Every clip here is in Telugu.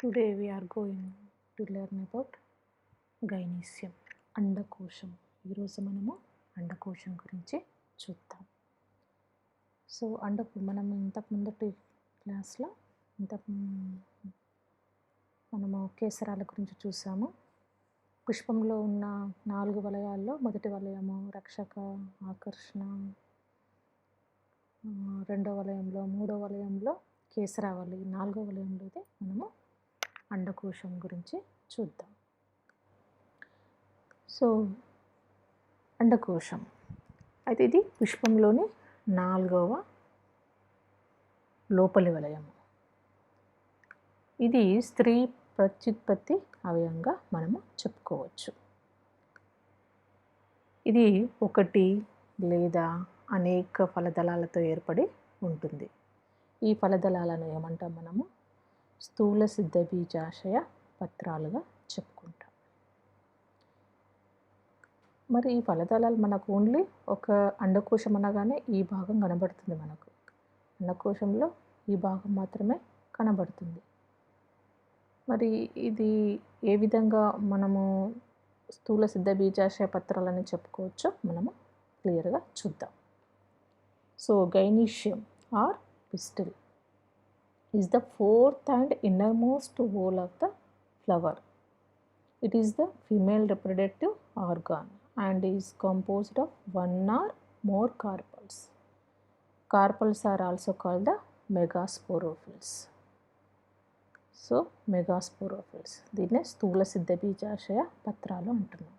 Today we are going to learn about గైనీసియం అండకోశం. ఈరోజు మనము అండకోశం గురించి చూద్దాం. సో మనం ఇంతకు ముందటి క్లాస్లో మనము కేసరాల గురించి చూసాము. పుష్పంలో ఉన్న 4 వలయాల్లో మొదటి వలయము రక్షక, ఆకర్షణ, రెండో వలయంలో, మూడో వలయంలో కేసరావళి, 4వ వలయంలోది మనము అండకోశం గురించి చూద్దాం. సో అండకోశం అయితే ఇది పుష్పంలోని 4వ లోపలి వలయము. ఇది స్త్రీ ప్రత్యుత్పత్తి అవయంగా మనము చెప్పుకోవచ్చు. ఇది ఒకటి లేదా అనేక ఫలదళాలతో ఏర్పడి ఉంటుంది. ఈ ఫలదళాలను ఏమంటాం మనము? స్థూల సిద్ధ బీజాశయ పత్రాలుగా చెప్పుకుంటాం. మరి ఈ ఫలదళాలు మనకు ఓన్లీ ఒక అండకోశం అనగానే ఈ భాగం కనబడుతుంది. మనకు అండకోశంలో ఈ భాగం మాత్రమే కనబడుతుంది. మరి ఇది ఏ విధంగా మనము స్థూల సిద్ధ బీజాశయ పత్రాలని చెప్పుకోవచ్చో మనము క్లియర్గా చూద్దాం. So gynoecium or pistil is the fourth and innermost whole of the flower. It is the female reproductive organ and is composed of one or more carpels. Carpels are also called the megasporophylls. So megasporophylls, దీన్నే స్థూల సిద్ధ బీజాశయ పత్రాలు అంటున్నాం.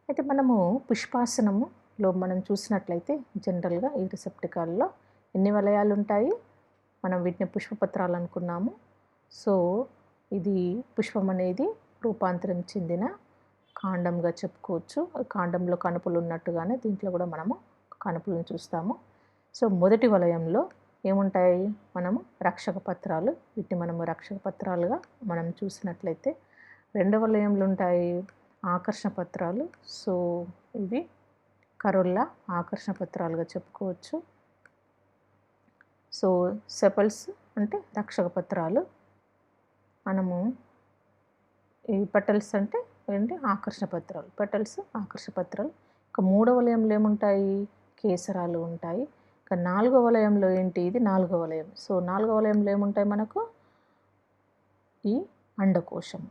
అయితే మనము పుష్పాసనములో మనం చూసినట్లయితే జనరల్గా ఈ రిసెప్టికాల్లో ఎన్ని వలయాలు ఉంటాయి? మనం వీటిని పుష్పపత్రాలు అనుకున్నాము. సో ఇది పుష్పం అనేది రూపాంతరం చెందిన కాండంగా చెప్పుకోవచ్చు. కాండంలో కణుపులు ఉన్నట్టుగానే దీంట్లో కూడా మనము కణుపులను చూస్తాము. సో మొదటి వలయంలో ఏముంటాయి? మనము రక్షక పత్రాలు, వీటిని మనము రక్షక పత్రాలుగా మనం చూసినట్లయితే. రెండవ వలయంలో ఉంటాయి ఆకర్షణ పత్రాలు. సో ఇవి కరోల్లా ఆకర్షణ పత్రాలుగా చెప్పుకోవచ్చు. సో సెపల్స్ అంటే రక్షక పత్రాలు, మనము ఈ పెటల్స్ అంటే ఏంటి? ఆకర్షణ పత్రాలు. పెటల్స్ ఆకర్షణ పత్రాలు. ఇక మూడవ వలయంలో ఏముంటాయి? కేసరాలు ఉంటాయి. ఇక 4వ వలయంలో ఏంటి? ఇది 4వ వలయం. సో 4వ వలయంలో ఏముంటాయి మనకు? ఈ అండకోశం.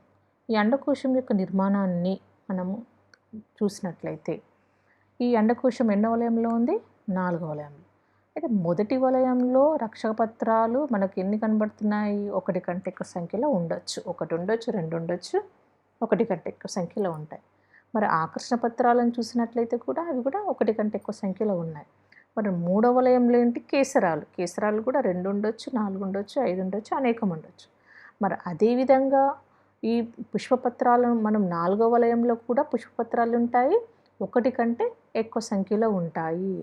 ఈ అండకోశం యొక్క నిర్మాణాన్ని మనము చూసినట్లయితే ఈ అండకోశం ఎన్నో వలయంలో ఉంది? 4వ వలయంలో. అయితే మొదటి వలయంలో రక్షక పత్రాలు మనకు ఎన్ని కనబడుతున్నాయి? 1 కంటే ఎక్కువ సంఖ్యలో ఉండొచ్చు. 1 ఉండొచ్చు, 2 ఉండొచ్చు, 1 కంటే ఎక్కువ సంఖ్యలో ఉంటాయి. మరి ఆకర్షణ పత్రాలను చూసినట్లయితే కూడా అవి కూడా 1 కంటే ఎక్కువ సంఖ్యలో ఉన్నాయి. మరి మూడవ వలయంలో ఏంటి? కేసరాలు. కేసరాలు కూడా 2 ఉండొచ్చు, 4 ఉండొచ్చు, 5 ఉండొచ్చు, అనేకం ఉండొచ్చు. మరి అదేవిధంగా ఈ పుష్పపత్రాలను మనం 4వ వలయంలో కూడా పుష్పపత్రాలు ఉంటాయి, 1 కంటే ఎక్కువ సంఖ్యలో ఉంటాయి.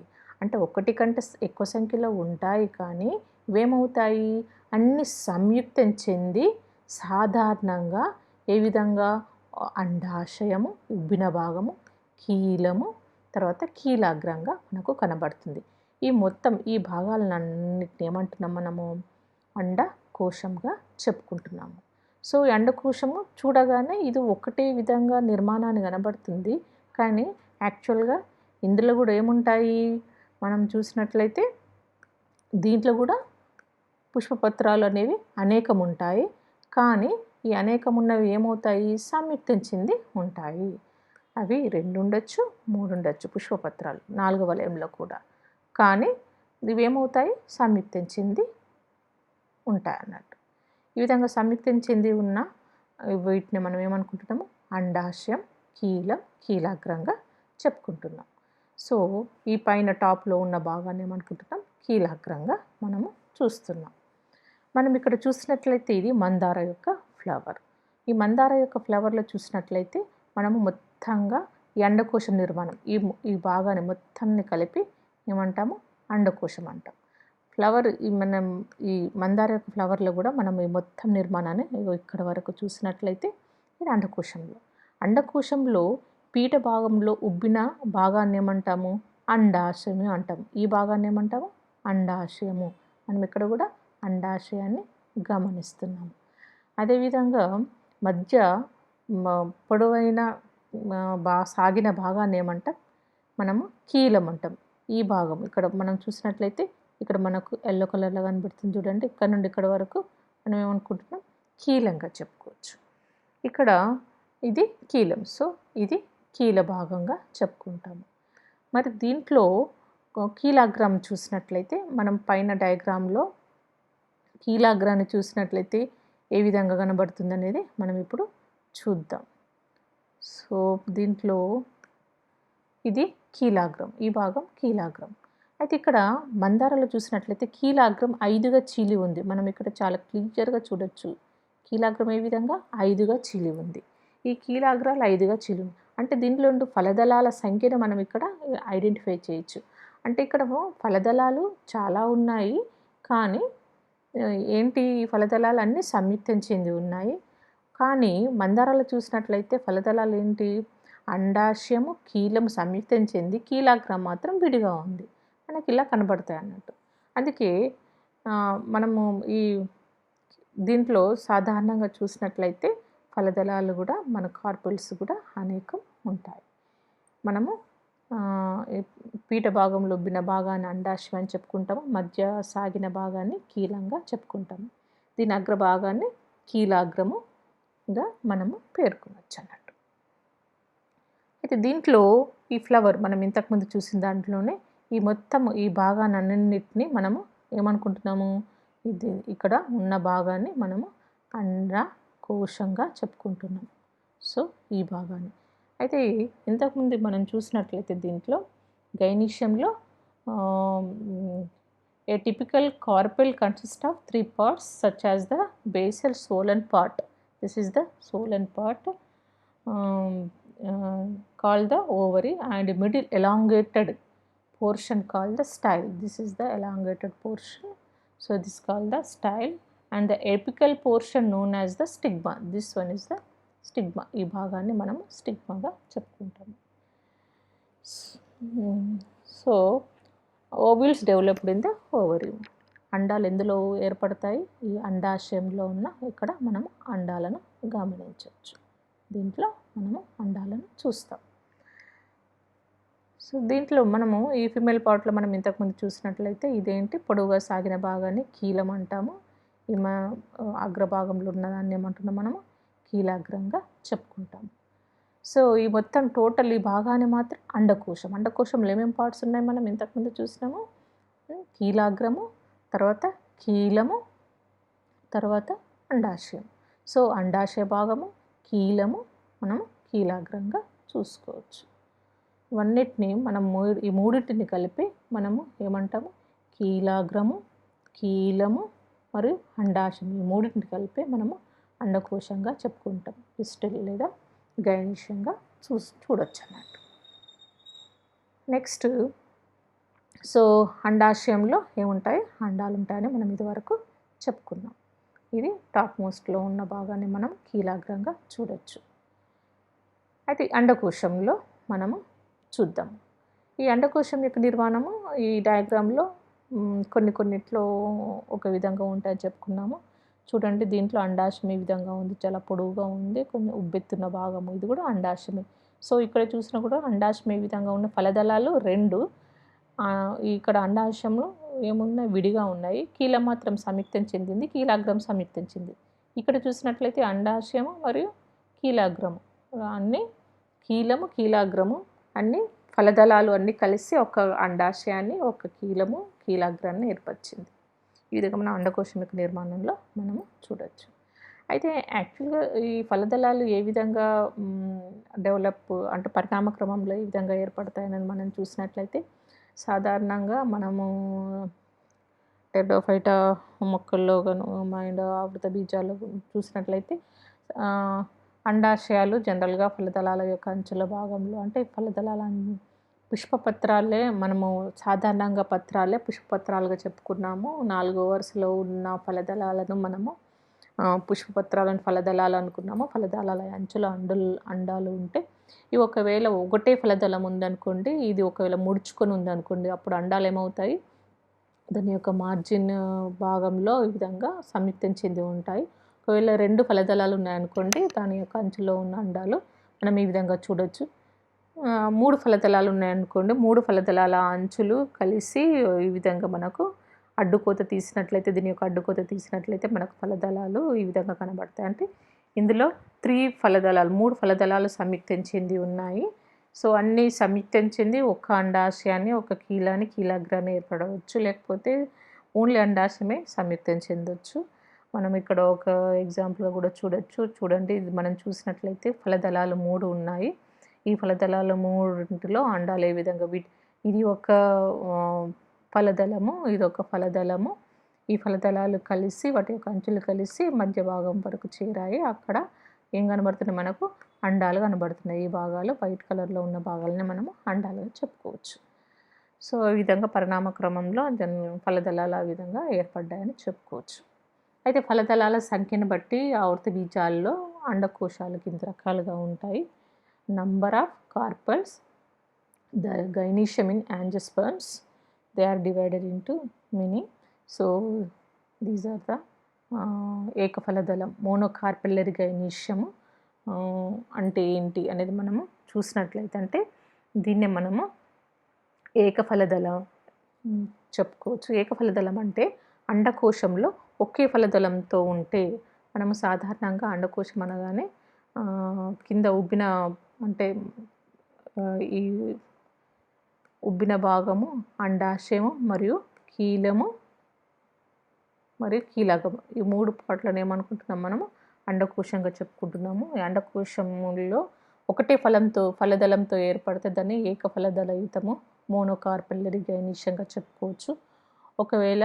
అంటే 1 కంటే ఎక్కువ సంఖ్యలో ఉంటాయి, కానీ ఇవేమవుతాయి? అన్ని సంయుక్తం చెంది సాధారణంగా ఏ విధంగా? అండాశయము, ఉబ్బిన భాగము, కీలము, తర్వాత కీలాగ్రంగా మనకు కనబడుతుంది. ఈ మొత్తం ఈ భాగాలన్నిటిని ఏమంటున్నాం మనము? అండకోశంగా చెప్పుకుంటున్నాము. సో ఈ అండకోశము చూడగానే ఇది ఒకటే విధంగా నిర్మాణాన్ని కనబడుతుంది, కానీ యాక్చువల్గా ఇందులో కూడా ఏముంటాయి? మనం చూసినట్లయితే దీంట్లో కూడా పుష్పపత్రాలు అనేవి అనేకం ఉంటాయి, కానీ ఈ అనేకం ఉన్నవి ఏమవుతాయి? సంయుక్తం చెంది ఉంటాయి. అవి 2 ఉండొచ్చు, 3 ఉండొచ్చు పుష్పపత్రాలు 4వ వలయంలో కూడా, కానీ ఇవేమవుతాయి? సంయుక్తం చెంది ఉంటాయి అన్నట్టు. ఈ విధంగా సంయుక్తం చెంది ఉన్న వీటిని మనం ఏమనుకుంటున్నాము? అండాశయం, కీలం, కీలాగ్రంగా చెప్పుకుంటున్నాం. సో ఈ పైన టాప్లో ఉన్న భాగాన్ని ఏమనుకుంటున్నాం? కీలాగ్రంగా మనము చూస్తున్నాం. మనం ఇక్కడ చూసినట్లయితే ఇది మందార యొక్క ఫ్లవర్. ఈ మందార యొక్క ఫ్లవర్లో చూసినట్లయితే మనము మొత్తంగా ఈ అండకోశం నిర్మాణం ఈ భాగాన్ని మొత్తాన్ని కలిపి ఏమంటాము? అండకోశం అంటాం. ఫ్లవర్ మనం ఈ మందార యొక్క ఫ్లవర్లో కూడా మనం ఈ మొత్తం నిర్మాణాన్ని ఇక్కడ వరకు చూసినట్లయితే ఇది అండకోశంలో. అండకోశంలో పీఠ భాగంలో ఉబ్బిన భాగాన్ని ఏమంటాము? అండాశయము అంటాము. ఈ భాగాన్ని ఏమంటాము? అండాశయము. మనం ఇక్కడ కూడా అండాశయాన్ని గమనిస్తున్నాము. అదేవిధంగా మధ్య పొడవైన సాగిన భాగాన్ని ఏమంటాం మనము కీలం అంటాం. ఈ భాగం ఇక్కడ మనం చూసినట్లయితే ఇక్కడ మనకు ఎల్లో కలర్లో కనబడుతుంది చూడండి. ఇక్కడ నుండి ఇక్కడ వరకు మనం ఏమనుకుంటున్నాం కీలంగా చెప్పుకోవచ్చు. ఇక్కడ ఇది కీలం, సో ఇది కీల భాగంగా చెప్పుకుంటాము. మరి దీంట్లో కీలాగ్రామ్ చూసినట్లయితే మనం పైన డయాగ్రామ్లో కీలాగ్రాన్ని చూసినట్లయితే ఏ విధంగా కనబడుతుంది అనేది మనం ఇప్పుడు చూద్దాం. సో దీంట్లో ఇది కీలాగ్రామ్, ఈ భాగం కీలాగ్రామ్. అయితే ఇక్కడ మందారాలు చూసినట్లయితే కీలాగ్రం 5గా చీలి ఉంది. మనం ఇక్కడ చాలా క్లియర్గా చూడొచ్చు. కీలాగ్రం ఏ విధంగా 5గా చీలి ఉంది. ఈ కీలాగ్రాలు 5గా చీలి ఉంది అంటే దీంట్లో ఉండే ఫలదళాల సంఖ్యను మనం ఇక్కడ ఐడెంటిఫై చేయొచ్చు. అంటే ఇక్కడ ఫలదళాలు చాలా ఉన్నాయి, కానీ ఏంటి ఫలదళాలు అన్నీ సంయుక్తం చెంది ఉన్నాయి. కానీ మందారాలు చూసినట్లయితే ఫలదళాలు ఏంటి అండాశయము కీలము సంయుక్తం చెంది కీలాగ్రం మాత్రం విడిగా ఉంది. మనకి ఇలా కనబడతాయి అన్నట్టు. అందుకే మనము ఈ దీంట్లో సాధారణంగా చూసినట్లయితే ఫలదళాలు కూడా మన కార్పుల్స్ కూడా అనేకం ఉంటాయి. మనము పీఠ భాగంలో ఉబ్బిన భాగాన్ని అండాశయం అని చెప్పుకుంటాము, మధ్య సాగిన భాగాన్ని కీలంగా చెప్పుకుంటాము, దీని అగ్రభాగాన్ని కీలాగ్రముగా మనము పేర్కొనవచ్చు అన్నట్టు. అయితే దీంట్లో ఈ ఫ్లవర్ మనం ఇంతకుముందు చూసిన దాంట్లోనే ఈ మొత్తం ఈ భాగాన్నిన్నిటిని మనము ఏమనుకుంటున్నాము, ఇది ఇక్కడ ఉన్న భాగాన్ని మనము అండకోశంగా చెప్పుకుంటున్నాం. సో ఈ భాగాన్ని అయితే ఇంతకుముందు మనం చూసినట్లయితే దీంట్లో గైనీషియంలో a typical carpel consist of 3 parts such as the basal swollen part. This is the swollen part called the ovary and middle elongated portion called the style. This is the elongated portion, so this is called the style, and the apical portion known as the stigma. This one is the stigma. ఈ భాగాన్ని మనం స్టిగ్మాగా చెప్పుకుంటాము. So ovules developed in the ovary. అండాలు ఎందులో ఏర్పడతాయి, ఈ అండాశయంలో ఉన్న ఇక్కడ మనము అండాలను గమనించవచ్చు. దీంట్లో మనము అండాలను చూస్తాం. సో దీంట్లో మనము ఈ ఫిమేల్ పార్ట్లో మనం ఇంతకుముందు చూసినట్లయితే ఇదేంటి పొడవుగా సాగిన భాగాన్ని కీలం అంటాము. ఈ అగ్రభాగంలో ఉన్నదాన్ని ఏమంటున్నాం మనము కీలాగ్రంగా చెప్పుకుంటాము. సో ఈ మొత్తం టోటల్ ఈ భాగాన్ని మాత్రం అండకోశం. అండకోశంలో ఏమేమి పార్ట్స్ ఉన్నాయి మనం ఇంతకుముందు చూసినాము, కీలాగ్రము, తర్వాత కీలము, తర్వాత అండాశయం. సో అండాశయ భాగము కీలము మనము కీలాగ్రంగా చూసుకోవచ్చు. ఇవన్నిటిని మనం ఈ మూడింటిని కలిపి మనము ఏమంటాము కీలాగ్రము, కీలము మరియు అండాశయం, ఈ మూడింటిని కలిపి మనము అండకోశంగా చెప్పుకుంటాం. పిస్టిల్ లేదా గైనీషియంగా చూడొచ్చు అన్నట్టు. నెక్స్ట్ సో అండాశయంలో ఏముంటాయి, అండాలు ఉంటాయని మనం ఇదివరకు చెప్పుకున్నాం. ఇది టాప్ మోస్ట్లో ఉన్న భాగాన్ని మనం కీలాగ్రంగా చూడొచ్చు. అయితే అండకోశంలో మనము చూద్దాం. ఈ అండకోశం యొక్క నిర్మాణము ఈ డయాగ్రామ్లో కొన్నిట్లో ఒక విధంగా ఉంటాయని చెప్పుకున్నాము. చూడండి, దీంట్లో అండాశయం ఈ విధంగా ఉంది, చాలా పొడవుగా ఉంది, కొన్ని ఉబ్బెత్తున్న భాగము, ఇది కూడా అండాశయమే. సో ఇక్కడ చూసినా కూడా అండాశయం ఏ విధంగా ఉన్న ఫలదళాలు 2, ఇక్కడ అండాశయంలో ఏమున్నాయి విడిగా ఉన్నాయి, కీలం మాత్రం సంయుక్తం చెందింది, కీలాగ్రం సంయుక్తం చెందింది. ఇక్కడ చూసినట్లయితే అండాశయము మరియు కీలాగ్రము అన్నీ కీలము కీలాగ్రము అన్నీ ఫలదళాలు అన్నీ కలిసి ఒక అండాశయాన్ని ఒక కీలము కీలాగ్రాన్ని ఏర్పరిచింది. ఈ విధంగా మనం అండకోశం యొక్క నిర్మాణంలో మనము చూడవచ్చు. అయితే యాక్చువల్గా ఈ ఫలదళాలు ఏ విధంగా డెవలప్ అంటే పరిణామ క్రమంలో ఏ విధంగా ఏర్పడతాయని మనం చూసినట్లయితే సాధారణంగా మనము టెర్డోఫైటా మొక్కల్లో మైండ్ ఆవృత బీజాలు చూసినట్లయితే అండాశయాలు జనరల్గా ఫలదళాల యొక్క అంచుల భాగంలో అంటే ఫలదళాల పుష్పపత్రాలే మనము సాధారణంగా పత్రాలే పుష్పపత్రాలుగా చెప్పుకున్నాము. 4వ వరుసలో ఉన్న ఫలదళాలను మనము పుష్పపత్రాలను ఫలదళాలు అనుకున్నాము. ఫలదళాల అంచుల అండాలు ఉంటే ఇవి ఒకవేళ ఒకటే ఫలదళం ఉందనుకోండి, ఇది ఒకవేళ ముడుచుకొని ఉందనుకోండి, అప్పుడు అండాలు ఏమవుతాయి, దాని యొక్క మార్జిన్ భాగంలో ఈ విధంగా సంయుక్తం చెంది ఉంటాయి. ఒకవేళ 2 ఫలదళాలు ఉన్నాయనుకోండి, దాని యొక్క అంచులో ఉన్న అండాలు మనం ఈ విధంగా చూడొచ్చు. 3 ఫలదళాలు ఉన్నాయనుకోండి, 3 ఫలదళాల అంచులు కలిసి ఈ విధంగా మనకు అడ్డుకోత తీసినట్లయితే, దీని యొక్క అడ్డుకోత తీసినట్లయితే మనకు ఫలదళాలు ఈ విధంగా కనబడతాయి. అంటే ఇందులో 3 ఫలదళాలు సంయుక్తం చెంది ఉన్నాయి. సో అన్నీ సంయుక్తం చెంది ఒక అండాశయాన్ని, ఒక కీలాన్ని, కీలాగ్రాన్ని ఏర్పడవచ్చు. లేకపోతే ఓన్లీ అండాశయమే సంయుక్తం చెందొచ్చు. మనం ఇక్కడ ఒక ఎగ్జాంపుల్గా కూడా చూడొచ్చు. చూడండి, ఇది మనం చూసినట్లయితే ఫలదళాలు 3 ఉన్నాయి. ఈ ఫలదళాలు 3 అండాలు ఏ విధంగా ఇది ఒక ఫలదళము, ఇది ఒక ఫలదళము. ఈ ఫలదళాలు కలిసి వాటి యొక్క అంచులు కలిసి మధ్య భాగం వరకు చేరాయి. అక్కడ ఏం కనబడుతున్నాయి, మనకు అండాలు కనబడుతున్నాయి. ఈ భాగాలు వైట్ కలర్లో ఉన్న భాగాలని మనము అండాలుగా చెప్పుకోవచ్చు. సో ఈ విధంగా పరిణామ క్రమంలో ఫలదళాలు ఆ విధంగా ఏర్పడ్డాయని చెప్పుకోవచ్చు. అయితే ఫలదళాల సంఖ్యను బట్టి ఆవర్త బీజాల్లో అండకోశాలు కింద రకాలుగా ఉంటాయి. Number of carpels, the gynoecium in angiosperms, they are divided into many. So these are the ఏకఫలదళం. మోనోకార్పెల్లరీ గైనీషియము అంటే ఏంటి అనేది మనము చూసినట్లయితే, అంటే దీన్నే మనము ఏకఫలదళం చెప్పుకోవచ్చు. ఏకఫలదళం అంటే అండకోశంలో ఒకే ఫలదళంతో ఉంటే, మనము సాధారణంగా అండకోశం అనగానే కింద ఉబ్బిన, అంటే ఈ ఉబ్బిన భాగము అండాశయము మరియు కీలము మరియు కీలకము, ఈ 3 పార్ట్లను ఏమనుకుంటున్నాం మనము అండకోశంగా చెప్పుకుంటున్నాము. ఈ అండకోశంలో ఒకటే ఫలదళంతో ఏర్పడితే దాన్ని ఏకఫలదళయుతము, మోనోకార్పెల్లరీ గైనీషియంగా చెప్పుకోవచ్చు. ఒకవేళ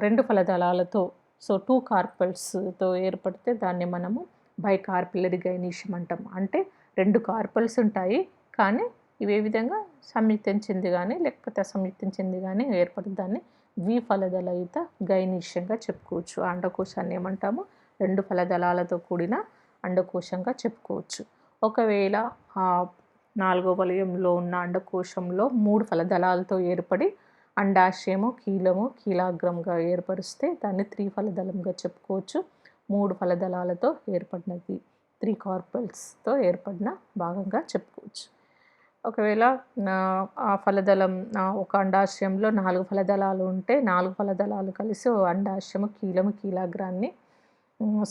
2 ఫలదళాలతో, సో 2 కార్పల్స్తో ఏర్పడితే దాన్ని మనము బైకార్పెల్లరీ గైనీషియం అంటాం. అంటే 2 కార్పల్స్ ఉంటాయి, కానీ ఇవే విధంగా సంయుక్తం చెంది కానీ లేకపోతే అసంయుక్తం చెంది కానీ ఏర్పడితే దాన్ని ద్విఫలదళయుత గైనీషియంగా చెప్పుకోవచ్చు. ఆ అండకోశాన్ని ఏమంటాము, 2 ఫలదళాలతో కూడిన అండకోశంగా చెప్పుకోవచ్చు. ఒకవేళ 4వ వలయంలో ఉన్న అండకోశంలో 3 ఫలదళాలతో ఏర్పడి అండాశయము, కీలము, కీలాగ్రంగా ఏర్పరిస్తే దాన్ని త్రిఫలదళంగా చెప్పుకోవచ్చు. 3 ఫలదళాలతో ఏర్పడినది, 3 కార్పల్స్తో ఏర్పడిన భాగంగా చెప్పుకోవచ్చు. ఒకవేళ ఆ ఫలదళం ఒక అండాశయంలో 4 ఫలదళాలు ఉంటే 4 ఫలదళాలు కలిసి అండాశయము, కీలము, కీలాగ్రాన్ని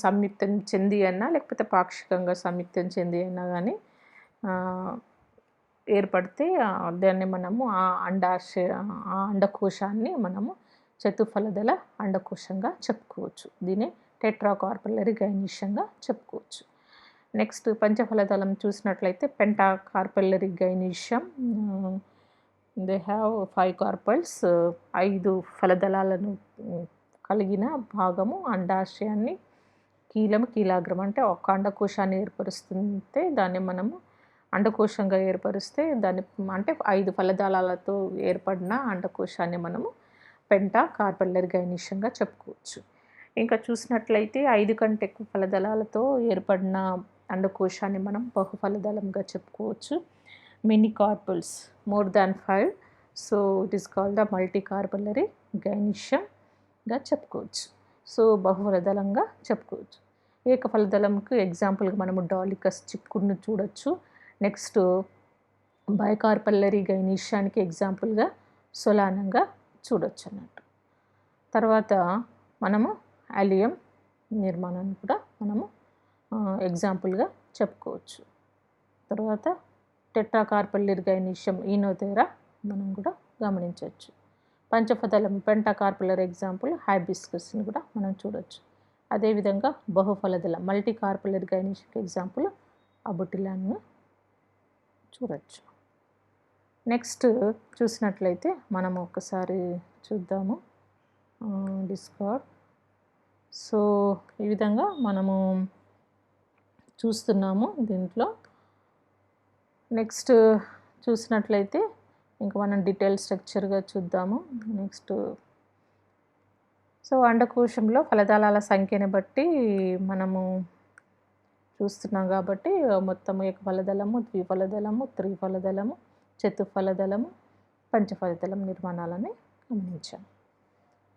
సంయుక్తం చెంది అన్నా లేకపోతే పాక్షికంగా సంయుక్తం చెంది అన్నా కానీ ఏర్పడితే దాన్ని మనము ఆ అండకోశాన్ని మనము చతుఫలదళ అండకోశంగా చెప్పుకోవచ్చు. దీన్ని టెట్రాకార్పెల్లరీ గైనీషియంగా చెప్పుకోవచ్చు. నెక్స్ట్ పంచఫలదళం చూసినట్లయితే పెంటాకార్పెల్లరీ గైనీషియం. They have 5 carpals. 5 ఫలదళాలను కలిగిన భాగము అండాశయాన్ని, కీలము, కీలాగ్రం అంటే ఒక అండకోశాన్ని ఏర్పరుస్తుంటే దాన్ని మనము అండకోశంగా ఏర్పరిస్తే దాన్ని అంటే 5 ఫలదళాలతో ఏర్పడిన అండకోశాన్ని మనము పెంటాకార్పెల్లరీ గైనీషియంగా చెప్పుకోవచ్చు. ఇంకా చూసినట్లయితే 5 కంటే ఎక్కువ ఫలదళాలతో ఏర్పడిన అండకోశాన్ని మనం బహుఫలదళంగా చెప్పుకోవచ్చు. Many carpels, more than 5, so it is called the multicarpellary గైనీషియంగా చెప్పుకోవచ్చు. సో బహుఫలదళంగా చెప్పుకోవచ్చు. ఏకఫలదళంకు ఎగ్జాంపుల్గా మనము డాలికస్ చిక్కుడును చూడొచ్చు. నెక్స్ట్ బైకార్పెల్లరీ గైనీషియానికి ఎగ్జాంపుల్గా సొలానంగా చూడొచ్చు అన్నట్టు. తర్వాత మనము అలియం నిర్మాణాన్ని కూడా మనము ఎగ్జాంపుల్గా చెప్పుకోవచ్చు. తర్వాత టెట్రాకార్పెల్లరీ గైనీషియం ఈనోథెరా మనం కూడా గమనించవచ్చు. పంచఫలదళం పెంటాకార్పెల్లరీ ఎగ్జాంపుల్ హైబిస్కస్ని కూడా మనం చూడొచ్చు. అదేవిధంగా బహుఫలదళం మల్టీకార్పెల్లరీ గైనీషియం ఎగ్జాంపుల్ అబుటిలాన్ని చూడొచ్చు. నెక్స్ట్ చూసినట్లయితే మనం ఒకసారి చూద్దాము డిస్కార్డ్. సో ఈ విధంగా మనము చూస్తున్నాము దీంట్లో. నెక్స్ట్ చూసినట్లయితే ఇంకా మనం డీటెయిల్ స్ట్రక్చర్గా చూద్దాము. నెక్స్ట్ సో అండకోశంలో ఫలదళాల సంఖ్యని బట్టి మనము చూస్తున్నాం కాబట్టి మొత్తం ఏకఫలదళము, ద్విఫలదళము, త్రిఫలదళము, చతుఫలదళము, పంచఫలదళం నిర్మాణాలని గమనించాం.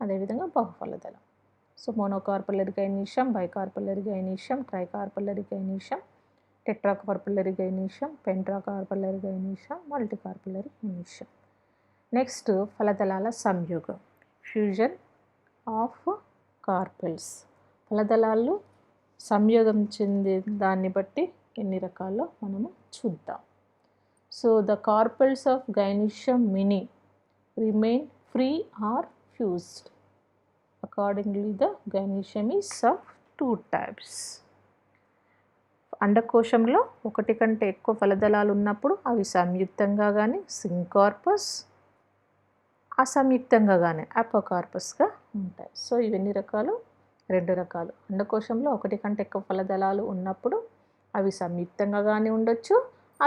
అదేవిధంగా బహుఫలదళం. So monocarpellary gynoecium, bicarpellary gynoecium, tricarpellary gynoecium, tetracarpellary gynoecium, pentacarpellary gynoecium, multicarpellary gynoecium. Next ఫలదళాల సంయోగం, ఫ్యూజన్ ఆఫ్ కార్పెల్స్. ఫలదళాలు సంయోగం చెందే దాన్ని బట్టి ఎన్ని రకాల్లో మనము చూద్దాం. So the carpels of gynoecium mini remain free or fused. Accordingly, the gynecium is of two types. అండకోశంలో ఒకటి కంటే ఎక్కువ ఫలదళాలు ఉన్నప్పుడు అవి సంయుక్తంగా కానీ సింకార్పస్, అసంయుక్తంగా కానీ అపోకార్పస్గా ఉంటాయి. సో ఇవన్నీ రకాలు, 2 రకాలు. అండకోశంలో ఒకటి కంటే ఎక్కువ ఫలదళాలు ఉన్నప్పుడు అవి సంయుక్తంగా కానీ ఉండొచ్చు,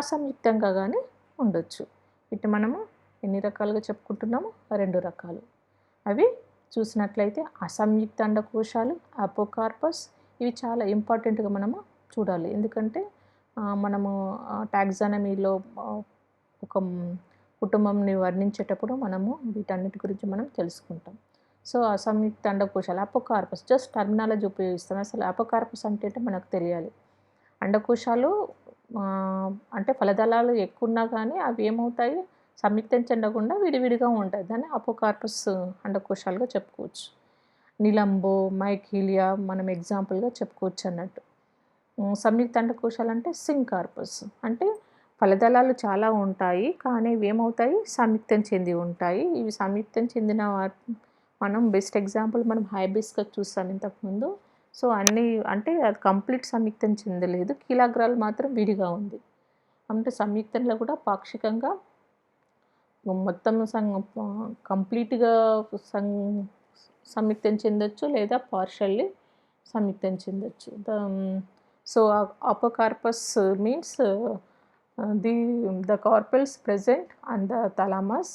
అసంయుక్తంగా కానీ ఉండొచ్చు. వీటిని మనము ఎన్ని రకాలుగా చెప్పుకుంటున్నాము? 2 రకాలు. అవి చూసినట్లయితే అసంయుక్త అండకోశాలు, అపోకార్పస్. ఇవి చాలా ఇంపార్టెంట్గా మనము చూడాలి. ఎందుకంటే మనము టాక్సానమీలో ఒక కుటుంబంని వర్ణించేటప్పుడు మనము వీటన్నిటి గురించి మనం తెలుసుకుంటాం. సో అసంయుక్త అండకోశాలు, అపోకార్పస్, జస్ట్ టర్మినాలజీ ఉపయోగిస్తాం. అసలు అపోకార్పస్ అంటే మనకు తెలియాలి. అండకోశాలు అంటే ఫలదళాలు ఎక్కువ ఉన్నా కానీ అవి ఏమవుతాయి, సంయుక్తం చెందకుండా విడివిడిగా ఉంటాయి. దాన్ని అపోకార్పస్ అండకోశాలుగా చెప్పుకోవచ్చు. నిలంబో, మైఖీలియా మనం ఎగ్జాంపుల్గా చెప్పుకోవచ్చు అన్నట్టు. సంయుక్త అండకోశాలు అంటే సింకార్పస్, అంటే ఫలదళాలు చాలా ఉంటాయి కానీ ఇవి ఏమవుతాయి, సంయుక్తం చెంది ఉంటాయి. ఇవి సంయుక్తం చెందిన మనం బెస్ట్ ఎగ్జాంపుల్ మనం హైబిస్కస్ చూస్తాం ఇంతకుముందు. సో అన్నీ అంటే అది కంప్లీట్ సంయుక్తం చెందలేదు, కీలాగ్రాలు మాత్రం విడిగా ఉంది. అంటే సంయుక్తంలో కూడా పాక్షికంగా మొత్తం కంప్లీట్గా సంయుక్తం చెందొచ్చు లేదా పార్షల్లీ సంయుక్తం చెందొచ్చు. So apocarpous means the carpels present and the thalamus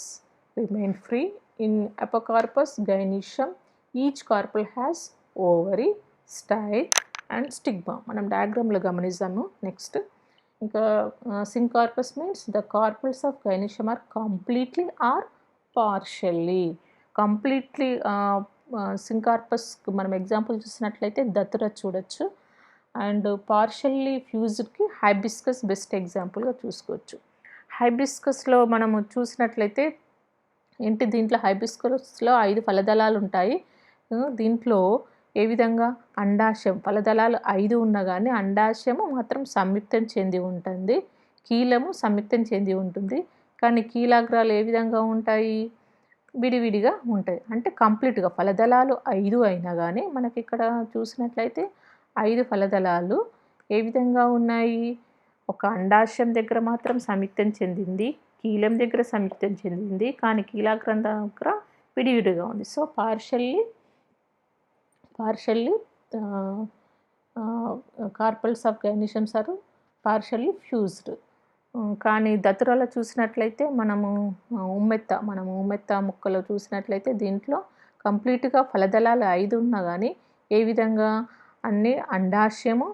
remain free. In apocarpus gynecium, each carpel has ovary, style and stigma. మనం డయాగ్రామ్లో గమనిస్తాము. నెక్స్ట్ ఇంకా syncarpous means the carpels of gynoecium are completely or partially. Completely syncarpous మనం ఎగ్జాంపుల్ చూసినట్లయితే దతుర చూడొచ్చు. అండ్ పార్షల్లీ ఫ్యూజ్డ్కి హైబిస్కస్ బెస్ట్ ఎగ్జాంపుల్గా చూసుకోవచ్చు. హైబిస్కస్లో మనము చూసినట్లయితే ఏంటి, దీంట్లో హైబిస్కస్లో 5 ఫలదళాలు ఉంటాయి. దీంట్లో ఏ విధంగా అండాశయం, ఫలదళాలు 5 ఉన్నా కానీ అండాశయము మాత్రం సంయుక్తం చెంది ఉంటుంది, కీలము సంయుక్తం చెంది ఉంటుంది. కానీ కీలాగ్రాలు ఏ విధంగా ఉంటాయి, విడివిడిగా ఉంటాయి. అంటే కంప్లీట్గా ఫలదళాలు 5 అయినా కానీ మనకి ఇక్కడ చూసినట్లయితే 5 ఫలదళాలు ఏ విధంగా ఉన్నాయి, ఒక అండాశయం దగ్గర మాత్రం సంయుక్తం చెందింది, కీలం దగ్గర సంయుక్తం చెందింది, కానీ కీలాగ్రం దగ్గర విడివిడిగా ఉంది. So partially carpels of gynoeciums are partially fused. కానీ దతురాలో చూసినట్లయితే మనము ఉమ్మెత్త ముక్కలో చూసినట్లయితే దీంట్లో కంప్లీట్గా ఫలదళాలు 5 ఉన్నా కానీ ఏ విధంగా అన్ని అండాశయము,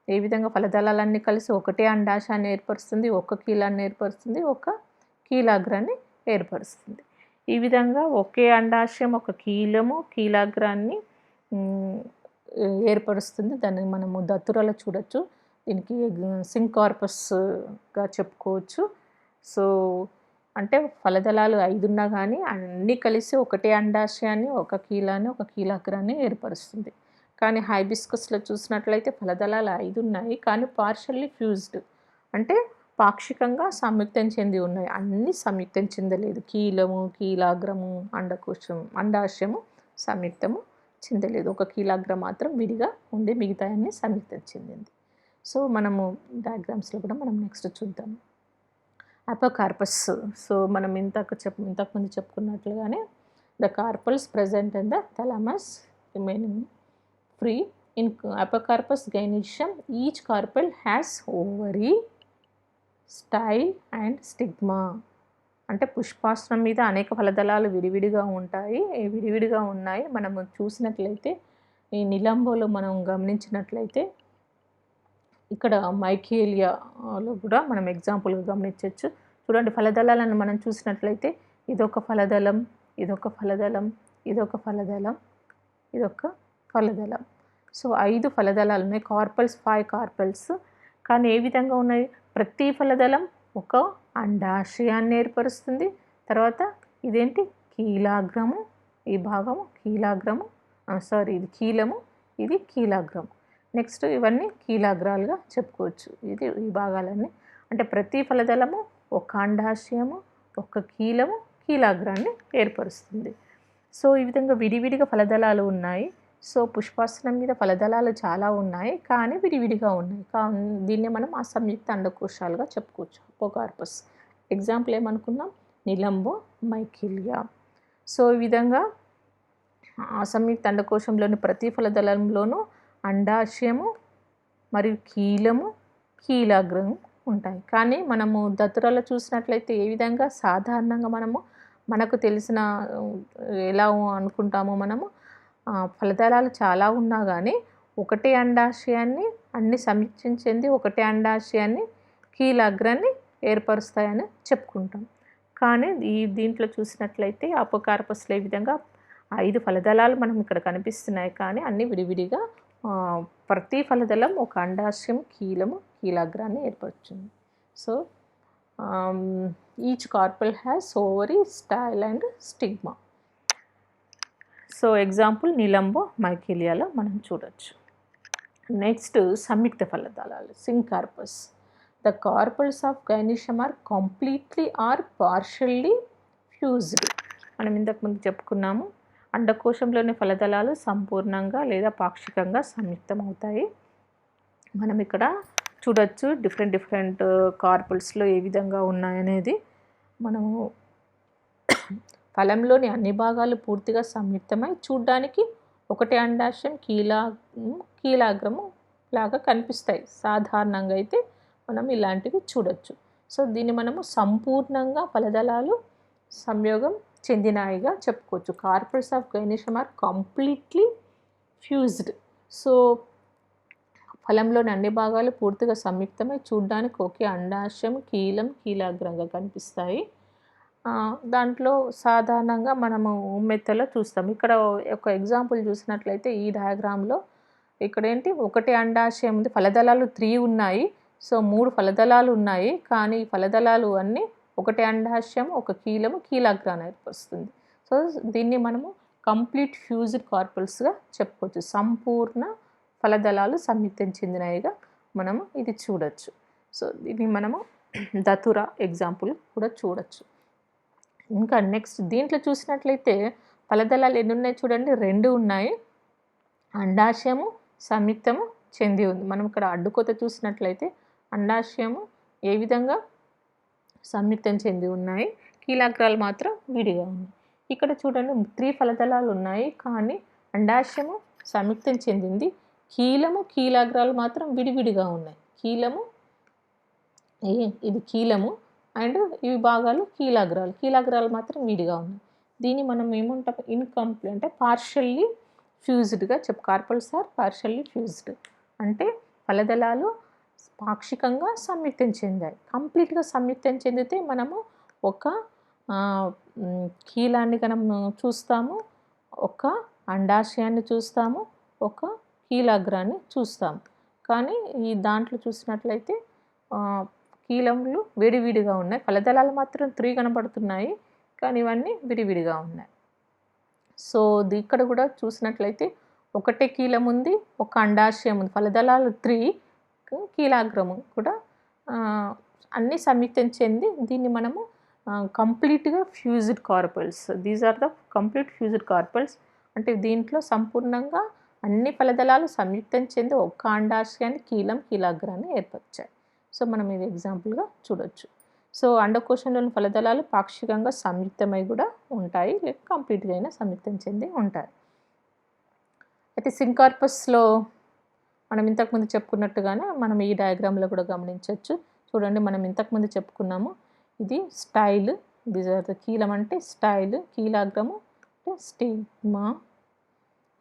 ఏ విధంగా ఫలదళాలన్నీ కలిసి ఒకటే అండాశాన్ని ఏర్పరుస్తుంది, ఒక కీలాన్ని ఏర్పరుస్తుంది, ఒక కీలాగ్రాన్ని ఏర్పరుస్తుంది. ఈ విధంగా ఒకే అండాశయం ఒక కీలము, కీలాగ్రాన్ని ఏర్పరుస్తుంది. దాన్ని మనము దతురాలో చూడొచ్చు. దీనికి సింకార్పస్గా చెప్పుకోవచ్చు. సో అంటే ఫలదళాలు 5 ఉన్నా కానీ అన్నీ కలిసి ఒకటే అండాశయాన్ని, ఒక కీలాన్ని, ఒక కీలాగ్రాన్ని ఏర్పరుస్తుంది. కానీ హైబిస్కస్లో చూసినట్లయితే ఫలదళాలు 5 ఉన్నాయి కానీ పార్షల్లీ ఫ్యూజ్డ్, అంటే పాక్షికంగా సంయుక్తం చెంది ఉన్నాయి, అన్నీ సంయుక్తం చెందలేదు. కీలము, కీలాగ్రము, అండాశయము సంయుక్తము చెందలేదు, ఒక కీలాగ్రం మాత్రం విడిగా ఉండి మిగతా అన్ని సంయుక్తం చెందింది. సో మనము డయాగ్రామ్స్లో కూడా మనం నెక్స్ట్ చూద్దాం. అపోకార్పస్. సో మనం ఇంతకుముందు చెప్పుకున్నట్లుగానే the carpels present in the thalamus remaining free. In apocarpus gynecium, each carpel has ovary, style and stigma. అంటే పుష్పాసనం మీద అనేక ఫలదళాలు విడివిడిగా ఉంటాయి, విడివిడిగా ఉన్నాయి. మనము చూసినట్లయితే ఈ నిలంబోలో మనం గమనించినట్లయితే ఇక్కడ మైఖేలియాలో కూడా మనం ఎగ్జాంపుల్గా గమనించవచ్చు. చూడండి, ఫలదళాలను మనం చూసినట్లయితే ఇదొక ఫలదళం, ఇదొక ఫలదళం, ఇదొక ఫలదళం, ఇదొక ఫలదళం. సో 5 ఫలదళాలు ఉన్నాయి. Carpals 5 carpals. కానీ ఏ విధంగా ఉన్నాయి? ప్రతి ఫలదళం ఒక అండాశయాన్ని ఏర్పరుస్తుంది. తర్వాత ఇదేంటి కీలాగ్రము, ఈ భాగము కీలాగ్రము, ఇది కీలము, ఇది కీలాగ్రము. నెక్స్ట్ ఇవన్నీ కీలాగ్రాలుగా చెప్పుకోవచ్చు. ఇది ఈ భాగాలన్నీ అంటే ప్రతి ఫలదళము ఒక అండాశయము, ఒక కీలము, కీలాగ్రాన్ని ఏర్పరుస్తుంది. సో ఈ విధంగా విడివిడిగా ఫలదళాలు ఉన్నాయి. సో పుష్పాసనం మీద ఫలదళాలు చాలా ఉన్నాయి, కానీ విడివిడిగా ఉన్నాయి. దీన్ని మనం అసంయుక్త అండకోశాలుగా చెప్పుకోవచ్చు, అపోకార్పస్. ఎగ్జాంపుల్ ఏమనుకున్నాం? నిలంబో మైకిలియా. సో ఈ విధంగా అసంయుక్త అండకోశంలోని ప్రతి ఫలదళంలోనూ అండాశయము మరియు కీలము, కీలాగ్రం ఉంటాయి. కానీ మనము దతురాలో చూసినట్లయితే ఏ విధంగా సాధారణంగా మనకు తెలిసిన ఎలా అనుకుంటామో మనము ఫలదళాలు చాలా ఉన్నా కానీ ఒకటే అండాశయాన్ని అన్ని సంయుక్తం చెంది ఒకటే అండాశయాన్ని కీలాగ్రాన్ని ఏర్పరుస్తాయని చెప్పుకుంటాం. కానీ దీంట్లో చూసినట్లయితే అపోకార్పస్లో ఈ విధంగా 5 ఫలదళాలు మనం ఇక్కడ కనిపిస్తున్నాయి, కానీ అన్ని విడివిడిగా ప్రతి ఫలదళం ఒక అండాశయం, కీలము, కీలాగ్రాన్ని ఏర్పరుస్తుంది. So each carpel has ovary, style and stigma. So example Nelumbo మైకిలియాలో మనం చూడొచ్చు. నెక్స్ట్ సంయుక్త ఫలదళాలు, syncarpous. The carpels of gynoecium are completely or partially fused. మనం ఇంతకుముందు చెప్పుకున్నాము, అండకోశంలోని ఫలదళాలు సంపూర్ణంగా లేదా పాక్షికంగా సంయుక్తం అవుతాయి. మనం ఇక్కడ చూడొచ్చు డిఫరెంట్ కార్పల్స్లో ఏ విధంగా ఉన్నాయనేది. మనము ఫలంలోని అన్ని భాగాలు పూర్తిగా సంయుక్తమై చూడ్డానికి ఒకటే అండాశయం, కీలాగ్రము లాగా కనిపిస్తాయి. సాధారణంగా అయితే మనం ఇలాంటివి చూడొచ్చు. సో దీన్ని మనము సంపూర్ణంగా ఫలదళాలు సంయోగం చెందినాయిగా చెప్పుకోవచ్చు. Carpels of gynoecium are completely fused. So ఫలంలోని అన్ని భాగాలు పూర్తిగా సంయుక్తమై చూడ్డానికి ఒకే అండాశయం, కీలాగ్రంగా కనిపిస్తాయి. దాంట్లో సాధారణంగా మనము మెత్తలో చూస్తాం. ఇక్కడ ఒక ఎగ్జాంపుల్ చూసినట్లయితే ఈ డయాగ్రామ్లో ఇక్కడ ఏంటి, ఒకటే అండాశయం ఉంది, ఫలదళాలు 3 ఉన్నాయి. సో 3 ఫలదళాలు ఉన్నాయి, కానీ ఈ ఫలదళాలు అన్నీ ఒకటే అండాశయం, ఒక కీలము, కీలాగ్రాన్ని ఏర్పరుస్తుంది. సో దీన్ని మనము కంప్లీట్ ఫ్యూజ్డ్ కార్పల్స్గా చెప్పుకోవచ్చు. సంపూర్ణ ఫలదళాలు సంయుక్తం చెందినవిగా మనము ఇది చూడొచ్చు. సో దీన్ని మనము దతురా ఎగ్జాంపుల్ కూడా చూడొచ్చు. ఇంకా నెక్స్ట్ దీంట్లో చూసినట్లయితే ఫలదళాలు ఎన్ని ఉన్నాయి చూడండి, 2 ఉన్నాయి. అండాశయము సంయుక్తము చెంది ఉంది. మనం ఇక్కడ అడ్డుకోత చూసినట్లయితే అండాశయము ఏ విధంగా సంయుక్తం చెంది ఉన్నాయి, కీలాగ్రాలు మాత్రం విడిగా ఉన్నాయి. ఇక్కడ చూడండి 3 ఫలదళాలు ఉన్నాయి, కానీ అండాశయము సంయుక్తం చెందింది, కీలము, కీలాగ్రాలు మాత్రం విడివిడిగా ఉన్నాయి. ఇది కీలము అండ్ ఇవి భాగాలు కీలాగ్రాలు మాత్రం విడిగా ఉన్నాయి. దీన్ని మనం ఏమంటాం, ఇన్కంప్లీట్ అంటే పార్షల్లీ ఫ్యూజ్డ్గా కార్పల్స్ ఆర్ పార్షల్లీ ఫ్యూజ్డ్. అంటే ఫలదళాలు పాక్షికంగా సంయుక్తం చెందాయి. కంప్లీట్గా సంయుక్తం చెందితే మనము ఒక కీలాన్ని మనం చూస్తాము, ఒక అండాశయాన్ని చూస్తాము, ఒక కీలాగ్రాన్ని చూస్తాము. కానీ ఈ దాంట్లో చూసినట్లయితే కీలములు విడివిడిగా ఉన్నాయి. ఫలదళాలు మాత్రం 3 కనబడుతున్నాయి, కానీ ఇవన్నీ విడివిడిగా ఉన్నాయి. సో ఇక్కడ కూడా చూసినట్లయితే ఒకటే కీలం ఉంది, ఒక అండాశయం ఉంది. ఫలదళాలు 3, కీలాగ్రము కూడా అన్నీ సంయుక్తం చెంది దీన్ని మనము కంప్లీట్గా fused carpels. These are the complete fused carpels. అంటే దీంట్లో సంపూర్ణంగా అన్ని ఫలదళాలు సంయుక్తం చెంది ఒక్క అండాశయాన్ని, కీలాగ్రాన్ని ఏర్పరిచాయి. సో మనం ఇది ఎగ్జాంపుల్గా చూడొచ్చు. సో అండకోశంలోని ఫలదళాలు పాక్షికంగా సంయుక్తమై కూడా ఉంటాయి, లేక కంప్లీట్గా అయినా సంయుక్తం చెంది ఉంటాయి. అయితే సింకార్పస్లో మనం ఇంతకుముందు చెప్పుకున్నట్టుగానే మనం ఈ డయాగ్రామ్లో కూడా గమనించవచ్చు. చూడండి, మనం ఇంతకుముందు చెప్పుకున్నాము, ఇది స్టైల్, కీలం అంటే స్టైల్, కీలాగ్రము అంటే స్టిగ్మా,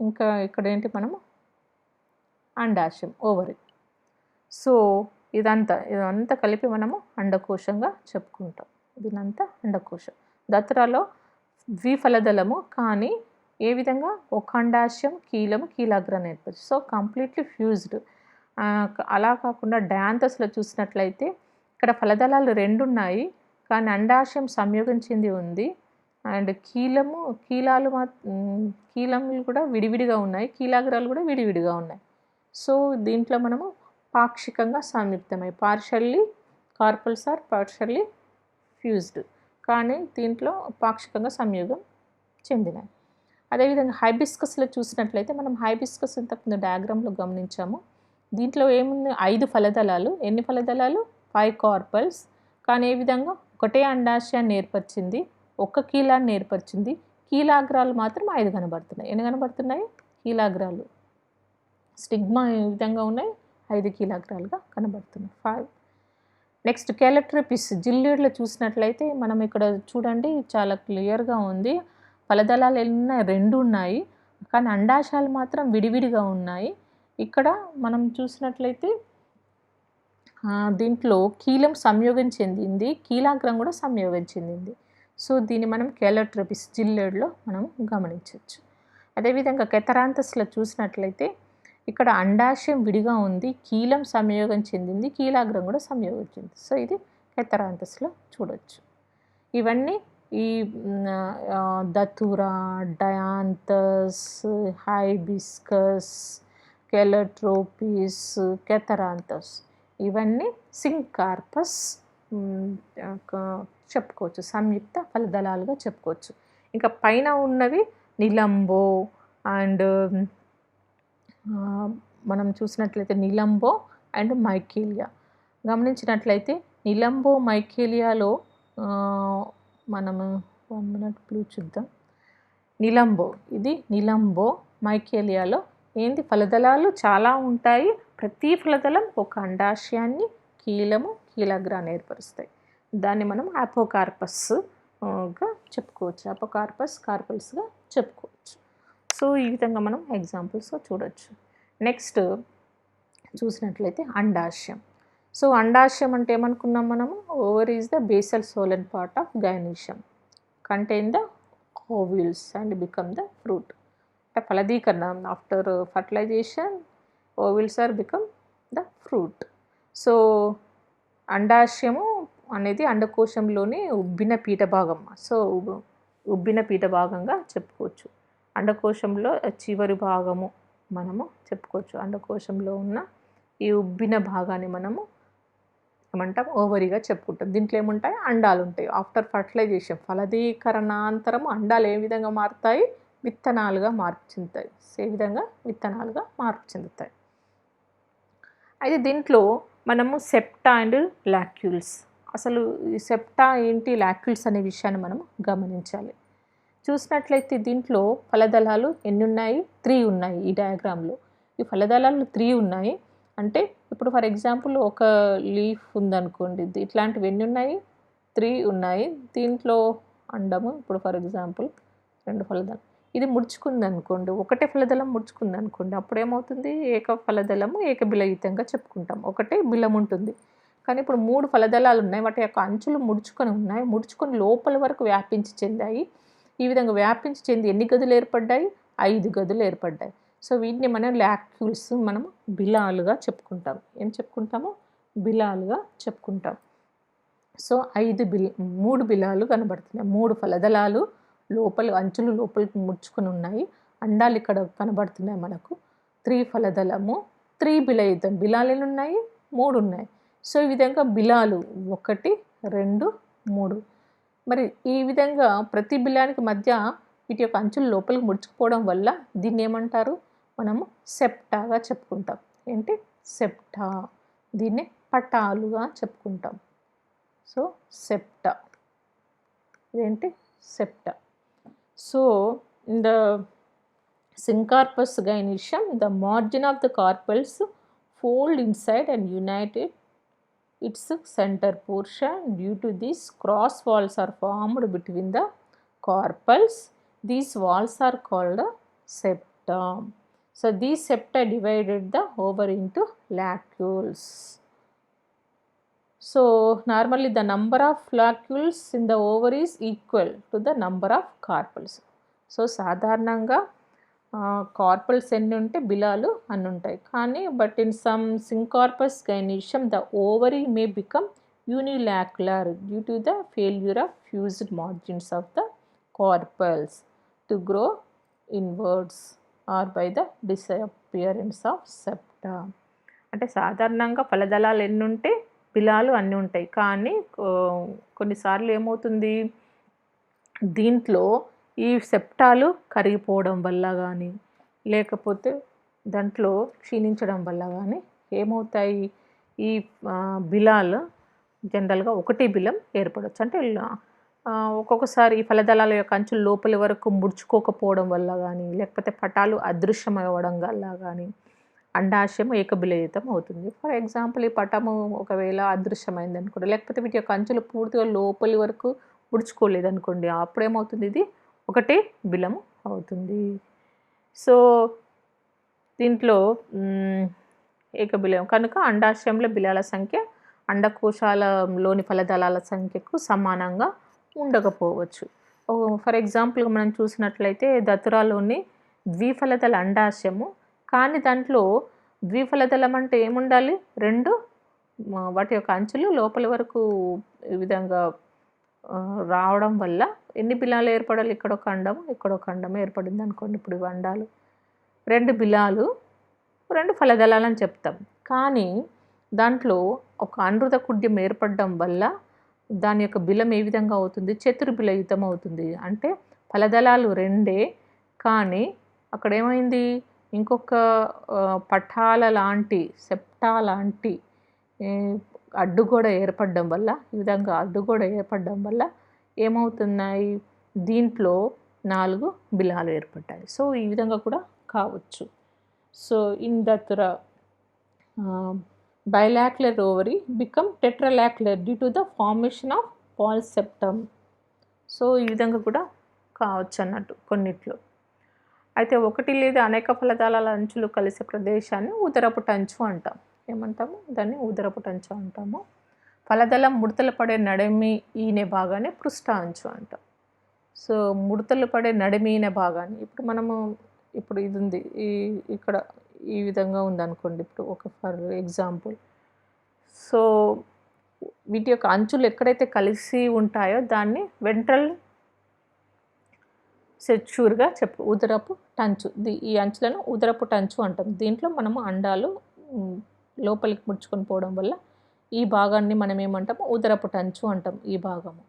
ఇంకా ఇక్కడ ఏంటి మనము అండాశయం, ఓవరీ. సో ఇదంతా కలిపి మనము అండకోశంగా చెప్పుకుంటాం. దీనంతా అండకోశం. దత్రాలో ద్విఫలదళము, కానీ ఏ విధంగా ఒక అండాశయం కీలము కీలాగ్రాన్ని ఏర్పరుస్తుంది. So completely fused. అలా కాకుండా డయాంథస్లో చూసినట్లయితే ఇక్కడ ఫలదళాలు 2 ఉన్నాయి, కానీ అండాశయం సంయోగం చెంది ఉంది. అండ్ కీలములు కూడా విడివిడిగా ఉన్నాయి, కీలాగ్రాలు కూడా విడివిడిగా ఉన్నాయి. సో దీంట్లో మనము పాక్షికంగా సంయుక్తమై partially carpels are partially fused, కానీ దీంట్లో పాక్షికంగా సంయోగం చెందినాయి. అదేవిధంగా హైబిస్కస్లో చూసినట్లయితే మనం హైబిస్కస్ ఇంతకుముందు డయాగ్రామ్లో గమనించాము. దీంట్లో ఏముంది 5 ఫలదళాలు. ఎన్ని ఫలదళాలు? 5 కార్పల్స్. కానీ ఏ విధంగా ఒకటే అండాశయాన్ని ఏర్పరిచింది, ఒక్క కీలాన్ని ఏర్పరిచింది. కీలాగ్రాలు మాత్రం 5 కనబడుతున్నాయి. ఎన్ని కనబడుతున్నాయి? కీలాగ్రాలు. స్టిగ్మా ఏ విధంగా ఉన్నాయి? 5 కీలాగ్రాలుగా కనబడుతున్నాయి. 5. నెక్స్ట్ కెలట్రోపిస్ జిల్లేడులో చూసినట్లయితే మనం ఇక్కడ చూడండి చాలా క్లియర్గా ఉంది. ఫలదళాలు ఎన్ని 2 ఉన్నాయి, కానీ అండాశయాలు మాత్రం విడివిడిగా ఉన్నాయి. ఇక్కడ మనం చూసినట్లయితే దీంట్లో కీలం సంయోగం చెందింది, కీలాగ్రం కూడా సంయోగం చెందింది. సో దీన్ని మనం కెలట్రోపిస్ జిల్లేడులో మనం గమనించవచ్చు. అదేవిధంగా కెథరాంథస్లో చూసినట్లయితే ఇక్కడ అండాశయం విడిగా ఉంది, కీలం సంయోగం చెందింది, కీలాగ్రం కూడా సంయోగం చెందింది. సో ఇది కెథరాంథస్లో చూడవచ్చు. ఇవన్నీ ఈ దతురా, డయాంథస్, హైబిస్కస్, కెలట్రోపిస్, కెథరాంథస్ ఇవన్నీ సింకార్పస్ చెప్పుకోవచ్చు, సంయుక్త ఫలదళాలుగా చెప్పుకోవచ్చు. ఇంకా పైన ఉన్నవి నిలంబో అండ్ మనం చూసినట్లయితే నిలంబో అండ్ మైకేలియా. గమనించినట్లయితే నిలంబో మైకేలియాలో మనము 1 minute క్లూ చూద్దాం. నిలంబో, ఇది నిలంబో మైకేలియాలో ఏంది ఫలదళాలు చాలా ఉంటాయి. ప్రతి ఫలదళం ఒక అండాశయాన్ని కీలము కీలాగ్రాన్ని ఏర్పరుస్తాయి. దాన్ని మనం అపోకార్పస్గా చెప్పుకోవచ్చు, అపోకార్పస్ కార్పల్స్గా చెప్పుకోవచ్చు. సో ఈ విధంగా మనం ఎగ్జాంపుల్స్గా చూడవచ్చు. నెక్స్ట్ చూసినట్లయితే అండాశయం. సో అండాశయం అంటే ఏమనుకున్నాం మనము? Ovary is the basal swollen part of gynoecium, contain the ovules and become the fruit. అంటే ఫలదీకరణ after fertilization ovules are become the fruit. So అండాశయము అనేది అండకోశంలోని ఉబ్బిన పీఠ భాగం. సో ఉబ్బిన పీఠ భాగంగా చెప్పుకోవచ్చు. అండకోశంలో చివరి భాగము మనము చెప్పుకోవచ్చు. అండకోశంలో ఉన్న ఈ ఉబ్బిన భాగాన్ని మనము ఏమంటాం? ఓవరీగా చెప్పుకుంటాం. దీంట్లో ఏముంటాయి? అండాలు ఉంటాయి. ఆఫ్టర్ ఫర్టిలైజేషన్ ఫలదీకరణాంతరం అండాలు ఏ విధంగా మారుతాయి? విత్తనాలుగా మార్పు చెందుతాయి. ఏ విధంగా? విత్తనాలుగా మార్పు చెందుతాయి. అయితే దీంట్లో మనము సెప్టా అండ్ లాక్యూల్స్, అసలు ఈ సెప్టా ఏంటి, లాక్యూల్స్ అనే విషయాన్ని మనం గమనించాలి. చూసినట్లయితే దీంట్లో ఫలదళాలు ఎన్ని ఉన్నాయి? 3 ఉన్నాయి. ఈ డయాగ్రామ్లో ఈ ఫలదళాలు 3 ఉన్నాయి. అంటే ఇప్పుడు ఫర్ ఎగ్జాంపుల్ ఒక లీఫ్ ఉందనుకోండి, ఇట్లాంటివి ఎన్ని ఉన్నాయి? 3 ఉన్నాయి. దీంట్లో అండము ఇప్పుడు ఫర్ ఎగ్జాంపుల్ 2 ఫలదళం, ఇది ముడుచుకుంది అనుకోండి, ఒకటే ఫలదళం ముడుచుకుంది అనుకోండి, అప్పుడు ఏమవుతుంది? ఏక ఫలదళము ఏకబిలయుతంగా చెప్పుకుంటాం, ఒకటే బిలం ఉంటుంది. కానీ ఇప్పుడు 3 ఫలదళాలు ఉన్నాయి, వాటి యొక్క అంచులు ముడుచుకొని ఉన్నాయి, ముడుచుకొని లోపల వరకు వ్యాపించి చెందాయి. ఈ విధంగా వ్యాపించి చెంది ఎన్ని గదులు ఏర్పడ్డాయి? 5 గదులు ఏర్పడ్డాయి. సో వీటిని మనం లాక్యూల్స్, మనము బిలాలుగా చెప్పుకుంటాం. ఏం చెప్పుకుంటాము? బిలాలుగా చెప్పుకుంటాం. సో 3 బిలాలు కనబడుతున్నాయి. 3 ఫలదళాలు లోపల అంచులు లోపలికి ముడుచుకొని ఉన్నాయి. అండాలు ఇక్కడ కనబడుతున్నాయి మనకు. 3 ఫలదళము, 3 బిలయుతం. బిలాలు ఎన్ని ఉన్నాయి? 3 ఉన్నాయి. సో ఈ విధంగా బిలాలు 1, 2, 3. మరి ఈ విధంగా ప్రతి బిలానికి మధ్య వీటి యొక్క అంచులు లోపలికి ముడుచుకుపోవడం వల్ల దీన్ని ఏమంటారు? మనము సెప్టాగా చెప్పుకుంటాం. ఏంటి? సెప్టా. దీన్ని పటాలుగా చెప్పుకుంటాం. సో సెప్టా, ఇదేంటి? Septa. So in the syncarpous gynoecium, the margin of the carpels fold inside and united its center portion. Due to this, cross walls are formed between the carpels. These walls are called septa. So these septa divided the ovary into lacules. So normally the number of lacules in the ovary is equal to the number of carpels. So సాధారణంగా కార్పల్స్ ఎన్ని ఉంటే బిలాలు అన్ని ఉంటాయి. కానీ but in some syncarpous gynoecium the ovary may become unilocular due to the failure of fused margins of the carpels to grow inwards or by the disappearance of septa. అంటే సాధారణంగా ఫలదళాలు ఎన్ని ఉంటే బిలాలు అన్నీ ఉంటాయి. కానీ కొన్నిసార్లు ఏమవుతుంది, దీంట్లో ఈ సెప్టాలు కరిగిపోవడం వల్ల కానీ లేకపోతే దాంట్లో క్షీణించడం వల్ల కానీ ఏమవుతాయి, ఈ బిలాలు జనరల్గా ఒకటి బిలం ఏర్పడవచ్చు. అంటే ఒక్కొక్కసారి ఈ ఫలదళాల యొక్క అంచులు లోపలి వరకు ముడుచుకోకపోవడం వల్ల కానీ లేకపోతే పటాలు అదృశ్యమవ్వడం వల్ల కానీ అండాశయం ఏకబిలయుతం అవుతుంది. ఫర్ ఎగ్జాంపుల్ ఈ పటము ఒకవేళ అదృశ్యమైంది అనుకోండి, లేకపోతే వీటి యొక్క అంచులు పూర్తిగా లోపలి వరకు ముడుచుకోలేదు అనుకోండి, అప్పుడేమవుతుంది, ఇది ఒకటే బిలము అవుతుంది. సో దీంట్లో ఏకబిలం కనుక అండాశయంలో బిలాల సంఖ్య అండకోశాలలోని ఫలదళాల సంఖ్యకు సమానంగా ఉండకపోవచ్చు. ఫర్ ఎగ్జాంపుల్గా మనం చూసినట్లయితే దతురాలోని ద్విఫలదళ అండాశయము, కానీ దాంట్లో ద్విఫలదళం అంటే ఏముండాలి, రెండు వాటి యొక్క అంచులు లోపలి వరకు ఈ విధంగా రావడం వల్ల ఎన్ని బిలాలు ఏర్పడాలి, ఇక్కడొక అండము ఇక్కడొక అండము ఏర్పడింది అనుకోండి. ఇప్పుడు ఇవి అండాలు, రెండు బిలాలు రెండు ఫలదళాలు అని చెప్తాం. కానీ దాంట్లో ఒక అనృత కుడ్యం ఏర్పడడం వల్ల దాని యొక్క బిలం ఏ విధంగా అవుతుంది, చతుర్బిలయుతం అవుతుంది. అంటే ఫలదళాలు రెండే, కానీ అక్కడ ఏమైంది, ఇంకొక పటాల లాంటి సెప్టా లాంటి అడ్డుగోడ ఏర్పడడం వల్ల, ఈ విధంగా అడ్డుగోడ ఏర్పడడం వల్ల ఏమవుతున్నాయి, దీంట్లో 4 బిలాలు ఏర్పడ్డాయి. సో ఈ విధంగా కూడా కావచ్చు. So in Datura bilacular ovary become tetralacular due to the formation of false septum. So ఈ విధంగా కూడా కావచ్చు అన్నట్టు కొన్నిట్లో. అయితే ఒకటి లేదా అనేక ఫలదళాల అంచులు కలిసే ప్రదేశాన్ని ఉదరపు టంచు అంటాం. ఏమంటాము, దాన్ని ఉదరపు టంచు అంటాము. ఫలదళం ముడతలు పడే నడిమి ఈనే భాగాన్ని పృష్ఠ అంచు అంటాం. సో ముడతలు పడే నడిమి ఈనే భాగాన్ని ఇప్పుడు ఇది ఉంది, ఇక్కడ ఈ విధంగా ఉందనుకోండి. ఇప్పుడు ఒక ఫర్ ఎగ్జాంపుల్, సో వీటి యొక్క అంచులు ఎక్కడైతే కలిసి ఉంటాయో దాన్ని వెంట్రల్ సెచ్యూర్గా ఉదరపు టంచు, ఈ అంచులను ఉదరపు టంచు అంటాం. దీంట్లో మనము అండాలు లోపలికి ముడుచుకొని పోవడం వల్ల ఈ భాగాన్ని మనం ఏమంటాము, ఉదరపు టంచు అంటాం ఈ భాగము.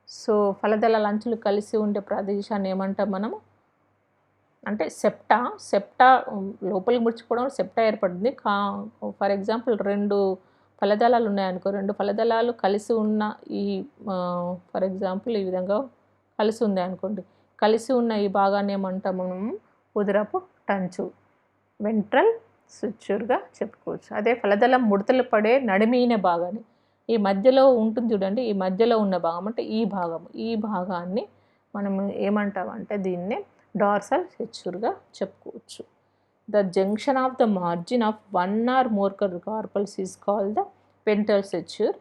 సో ఫలదళాల అంచులు కలిసి ఉండే ప్రదేశాన్ని ఏమంటాం మనము అంటే సెప్టా లోపలికి ముడుచుకోవడం సెప్టా ఏర్పడింది. ఫర్ ఎగ్జాంపుల్ 2 ఫలదళాలు ఉన్నాయనుకో, 2 ఫలదళాలు కలిసి ఉన్న ఈ ఫర్ ఎగ్జాంపుల్ ఈ విధంగా కలిసి ఉంది అనుకోండి, కలిసి ఉన్న ఈ భాగాన్ని ఏమంటాము మనము ఉదరపు టంచు, వెంట్రల్ సెచ్యూర్గా చెప్పుకోవచ్చు. అదే ఫలదళం ముడతలు పడే నడిమిన భాగాన్ని, ఈ మధ్యలో ఉంటుంది చూడండి, ఈ మధ్యలో ఉన్న భాగం అంటే ఈ భాగాన్ని మనం ఏమంటామంటే దీన్నే డార్సల్ సెచ్యూర్గా చెప్పుకోవచ్చు. The junction of the margin of 1 or more carpals is called the ventral suture,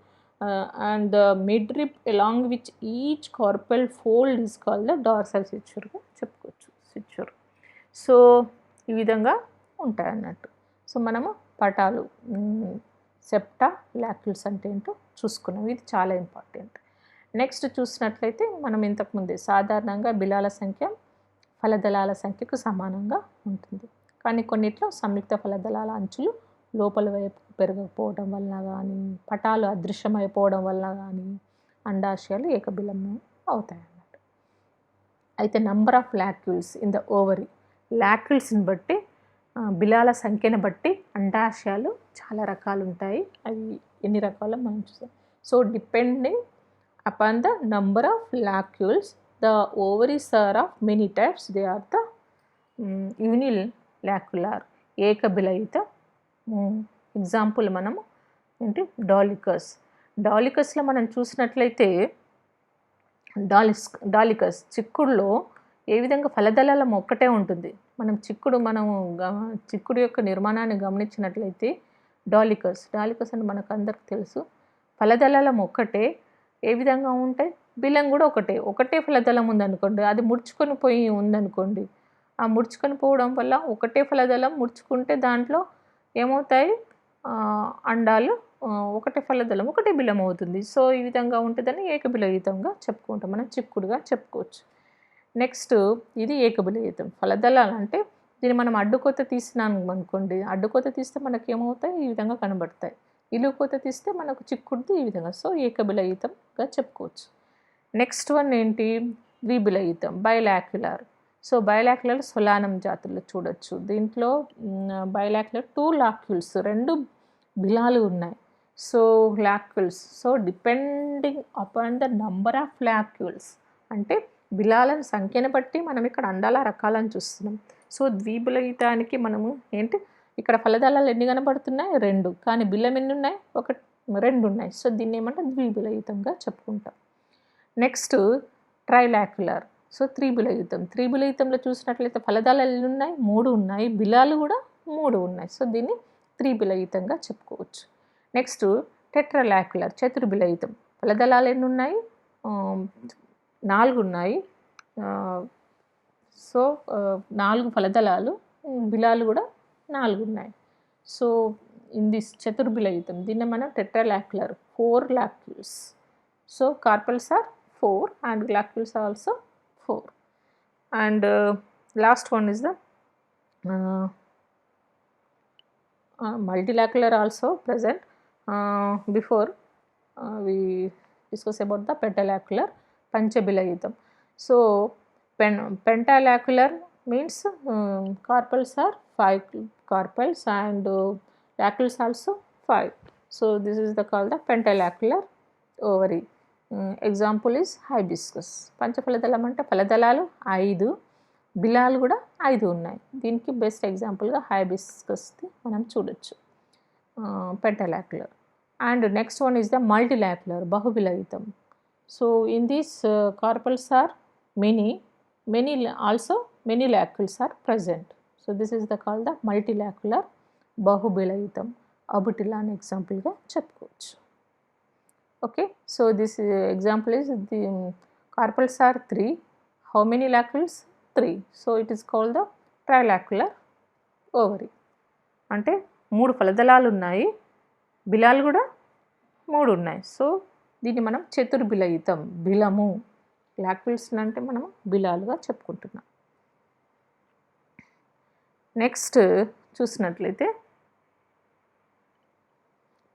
and the midrib along which each carpal fold is called the dorsal sutureగా చెప్పుకోవచ్చు, suture. సో ఈ విధంగా ఉంటాయి అన్నట్టు. సో మనము పటాలు సెప్టా లాక్యుల్స్ అంటే ఏంటో చూసుకున్నాం, ఇది చాలా ఇంపార్టెంట్. నెక్స్ట్ చూసినట్లయితే మనం ఇంతకుముందే సాధారణంగా బిలాల సంఖ్య ఫలదళాల సంఖ్యకు సమానంగా ఉంటుంది. కానీ కొన్నిట్లో సంయుక్త ఫలదళాల అంచులు లోపల వైపు పెరగకపోవడం వలన కానీ పటాలు అదృశ్యమైపోవడం వలన కానీ అండాశయాలు ఏకబిలము అవుతాయి అన్నట్టు. అయితే number of locules in the ovary, లాక్యూల్స్ని బట్టి బిలాల సంఖ్యను బట్టి అండాశయాలు చాలా రకాలు ఉంటాయి. అవి ఎన్ని రకాలో మనం చూసాం. So depending upon the number of locules the ovaries are of many types. They are the unilacular ఏకబిలయుత. ఎగ్జాంపుల్ మనము ఏంటి, డాలికస్లో మనం చూసినట్లయితే డాలికస్ చిక్కుడులో ఏ విధంగా ఫలదళాలం ఒక్కటే ఉంటుంది. చిక్కుడు యొక్క నిర్మాణాన్ని గమనించినట్లయితే డాలికస్ అంటే మనకు అందరికి తెలుసు, ఫలదళాలం ఒక్కటే. ఏ విధంగా ఉంటాయి, బిలం కూడా ఒకటే ఫలదళం ఉందనుకోండి, అది ముడుచుకొని పోయి ఉందనుకోండి, ఆ ముడుచుకొని పోవడం వల్ల ఒకటే ఫలదళం ముడుచుకుంటే దాంట్లో ఏమవుతాయి, అండాలు ఒకటే ఫలదళం ఒకటే బిలం అవుతుంది. సో ఈ విధంగా ఉంటుందని ఏకబిలయుతంగా చెప్పుకుంటాం, మనం చిక్కుడుగా చెప్పుకోవచ్చు. నెక్స్ట్ ఇది ఏకబిలయుతం. ఫలదళాలు అంటే దీన్ని మనం అడ్డుకోత తీసినాం అనుకోండి, అడ్డుకోత తీస్తే మనకి ఏమవుతాయి, ఈ విధంగా కనబడతాయి. ఇలుకోత తీస్తే మనకు చిక్కుడుది ఈ విధంగా. సో ఏకబిలయుతంగా చెప్పుకోవచ్చు. నెక్స్ట్ వన్ ఏంటి, ద్విబిలయుతం, బైలాక్యులర్. సో బైలాక్యులర్ సొలానం జాతుల్లో చూడొచ్చు. దీంట్లో బైలాక్యులర్ 2 లాక్యూల్స్, 2 బిలాలు ఉన్నాయి. So locules, so depending upon the number of locules, అంటే బిలాల సంఖ్యను బట్టి మనం ఇక్కడ అండాల రకాలను చూస్తున్నాం. సో ద్విబిలయుతానికి మనము ఏంటి, ఇక్కడ ఫలదళాలు ఎన్ని కనబడుతున్నాయి, 2, కానీ బిలం ఎన్ని ఉన్నాయి, 2 ఉన్నాయి. సో దీన్ని ఏమంటే ద్విబిలయుతంగా చెప్పుకుంటాం. Next ట్రైలాక్యులర్, so త్రిబిలయుతం. త్రిబిలయుతంలో చూసినట్లయితే ఫలదళాలు ఎన్ని ఉన్నాయి, 3 ఉన్నాయి, బిలాలు కూడా 3 ఉన్నాయి. సో దీన్ని త్రిబిలయుతంగా చెప్పుకోవచ్చు. నెక్స్ట్ టెట్రాలాక్యులర్, చతుర్బిలయుతం. ఫలదళాలు ఎన్ని ఉన్నాయి, 4 ఉన్నాయి. సో 4 ఫలదళాలు, బిలాలు కూడా 4 ఉన్నాయి. సో ఇన్ దిస్ చతుర్బిలయుతం, దీన్ని మనం tetralocular, 4 locules. So carpels are 4 and lacules are also 4. And last one is the multilacular also present. Before we discuss about the pentalacular, panchabilayutam. So pentalacular means carpels are 5 carpels and lacules also 5. So this is the called the pentalacular ovary. Example is hibiscus. పంచఫలదళం అంటే ఫలదళాలు 5, బిలాలు కూడా 5 ఉన్నాయి. దీనికి బెస్ట్ ఎగ్జాంపుల్గా హైబిస్కస్ది మనం చూడొచ్చు, pentalocular. And next one is the multilocular, బహుబిలయుతం. So in these carpels are many also many locules are present. So this is the call the multilocular బహుబిలయుతం. అబుటిలా అని ఎగ్జాంపుల్గా చెప్పుకోవచ్చు. Okay, so this example is the carpels are 3. How many lacules? 3. So it is called the trilacular ovary. అంటే 3 ఫలదళాలు ఉన్నాయి, బిలాలు కూడా 3 ఉన్నాయి. సో దీన్ని మనం చతుర్బిలయుతం, బిలము. లాక్యూల్స్ అంటే మనం బిలాలుగా చెప్పుకుంటున్నాం. నెక్స్ట్ చూసినట్లయితే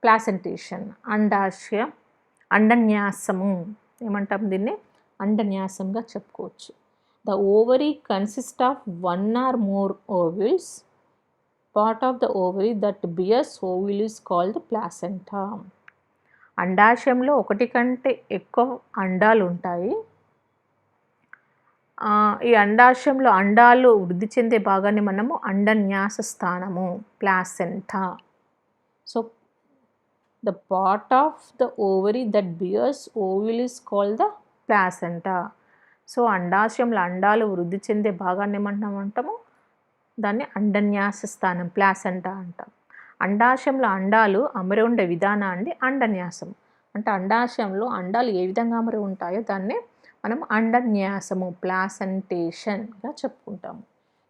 ప్లాసెంటేషన్, అండాశయ అండన్యాసము ఏమంటాం, దీన్ని అండన్యాసంగా చెప్పుకోవచ్చు. The ovary consist of 1 or more ovules. Part of the ovary that bears ovule is called placenta. అండాశయంలో 1 కంటే ఎక్కువ అండాలు ఉంటాయి. ఈ అండాశయంలో అండాలు వృద్ధి చెందే భాగాన్ని మనము అండన్యాస స్థానము, placenta. So the part of the ovary that bears ovule is called the placenta. So అండాశయంలో అండాలు వృద్ధి చెందే భాగాన్ని ఏమంటాము, దాన్ని అండన్యాస స్థానం, ప్లాసెంటా అంటాం. అండాశయంలో అండాలు అమరి ఉండే విధానాన్ని అండన్యాసం అంటే, అండాశయంలో అండాలు ఏ విధంగా అమరి ఉంటాయో దాన్ని మనం అండన్యాసము, ప్లాసెంటేషన్గా చెప్పుకుంటాము.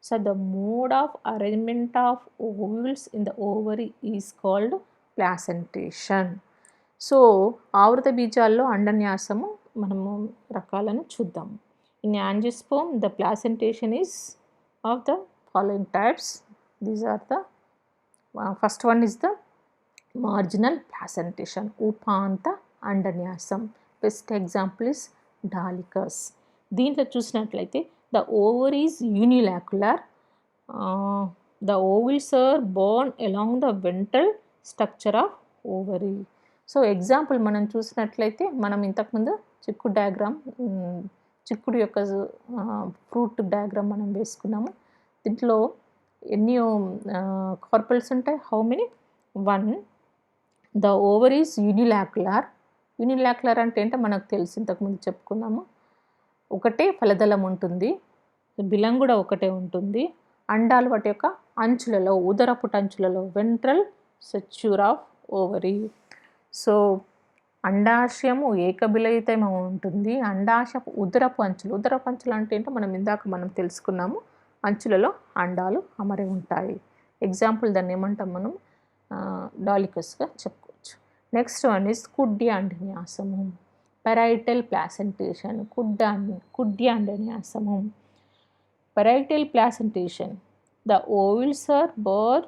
So the mode of arrangement of ovules in the ovary is called placentation. So ఆవృత బీజాల్లో అండన్యాసము మనము రకాలను చూద్దాం. In angiosperm the placentation is of the following types. These are the first one is the marginal placentation, ఉపాంత అండన్యాసం. Best example is Dolichos. దీంట్లో చూసినట్లయితే the ovary is unilocular. The ovules are borne along the ventral structure of ovary. So example మనం చూసినట్లయితే, మనం ఇంతకుముందు చిక్కుడు డయాగ్రామ్, చిక్కుడు యొక్క ఫ్రూట్ డయాగ్రామ్ మనం వేసుకున్నాము. దీంట్లో ఎన్ని కార్పల్స్ ఉంటాయి, how many, 1. The ovary is unilocular. Unilocular అంటే ఏంటో మనకు తెలుసు, ఇంతకుముందు చెప్పుకున్నాము. ఒకటే ఫలదళం ఉంటుంది, బిలం కూడా ఒకటే ఉంటుంది. అండాలు వాటి యొక్క అంచులలో, ఉదరపుట అంచులలో, ventral suture of ovary. So అండాశయము ఏకబిలయితమై ఉంటుంది. అండాశయపు ఉదరపు అంచులు అంటే ఏంటో మనం తెలుసుకున్నాము. అంచులలో అండాలు అమరి ఉంటాయి. ఎగ్జాంపుల్ దాన్ని ఏమంటాం మనం డాలికస్గా చెప్పుకోవచ్చు. నెక్స్ట్ వన్ ఇస్ కుడ్యాండన్యాసము. Parietal placentation. కుడ్యాండన్యాసము. Parietal placentation. The ovules are bore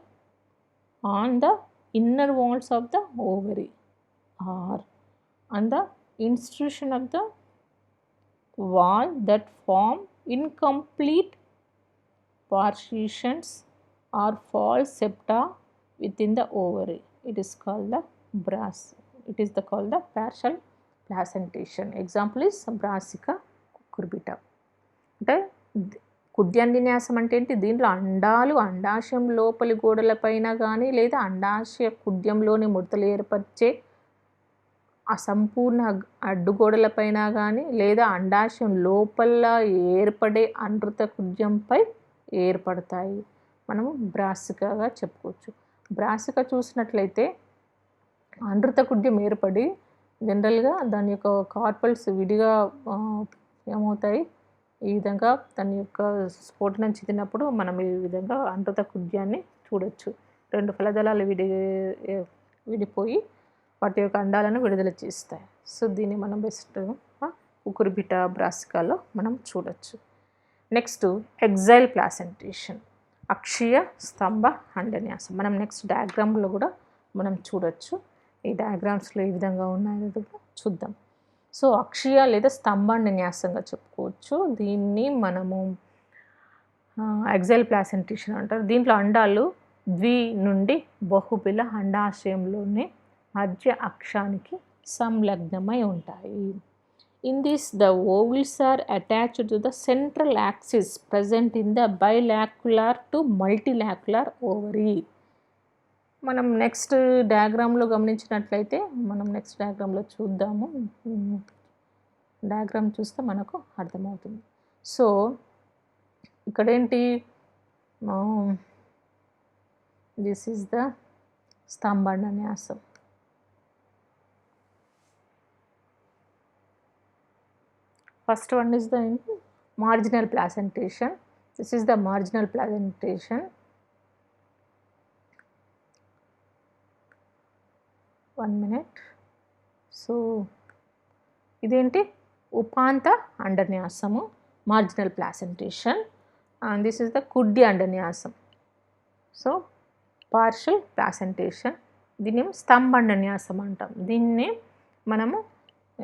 on the inner walls of the ovary or on the intrusion of the wall that form incomplete partitions or false septa within the ovary. It is called the called the partial placentation. Example is Brassica cucurbita. అంటే కుడ్యాండన్యాసం అంటే ఏంటి? దీంట్లో అండాలు అండాశయం లోపలి గోడలపైన కానీ లేదా అండాశయ కుడ్యంలోని ముడతలు ఏర్పరిచే అసంపూర్ణ అడ్డుగోడలపైన కానీ లేదా అండాశయం లోపల ఏర్పడే అనృత కుడ్యంపై ఏర్పడతాయి. మనము బ్రాసికగా చెప్పుకోవచ్చు. బ్రాసిక చూసినట్లయితే అనృత కుడ్యం ఏర్పడి జనరల్గా దాని యొక్క కార్పల్స్ విడిగా ఏమవుతాయి, ఈ విధంగా దాని యొక్క స్ఫోటనం చెందినప్పుడు మనం ఈ విధంగా అనృత కుడ్యాన్ని చూడొచ్చు. 2 ఫలదళాలు విడిపోయి వాటి యొక్క అండాలను విడుదల చేస్తాయి. సో దీన్ని మనం బెస్ట్ కుకుర్బిటా బ్రాసికాలో మనం చూడొచ్చు. Next axile placentation. అక్షీయ స్తంభ అండన్యాసం. మనం నెక్స్ట్ డయాగ్రామ్లో కూడా మనం చూడొచ్చు. ఈ డయాగ్రామ్స్లో ఏ విధంగా ఉన్నాయో కూడా చూద్దాం. సో అక్షీయ లేదా స్తంభాండన్యాసంగా చెప్పుకోవచ్చు. దీన్ని మనము ఎగ్జైల్ ప్లాసెంటేషన్ అంటారు. దీంట్లో అండాలు నుండి బహుబిల అండాశయంలోనే మధ్య అక్షానికి సంలగ్నమై ఉంటాయి. In this the ovules are attached to the central axis present in the bilocular to multilocular ovary. మనం నెక్స్ట్ డయాగ్రామ్లో గమనించినట్లయితే మనం నెక్స్ట్ డయాగ్రామ్లో చూద్దాము. డయాగ్రామ్ చూస్తే మనకు అర్థమవుతుంది. సో ఇక్కడేంటి, దిస్ ఈజ్ ద స్తంభాండన్యాసం. First one is the marginal placentation. This is the marginal placentation. 1 minute. So ఇదేంటి, ఉపాంత అండన్యాసము, marginal placentation. And this is the కుడ్డి అండన్యాసం. So partial placentation. దీన్ని స్తంభాండన్యాసం అంటాం. దీన్ని మనము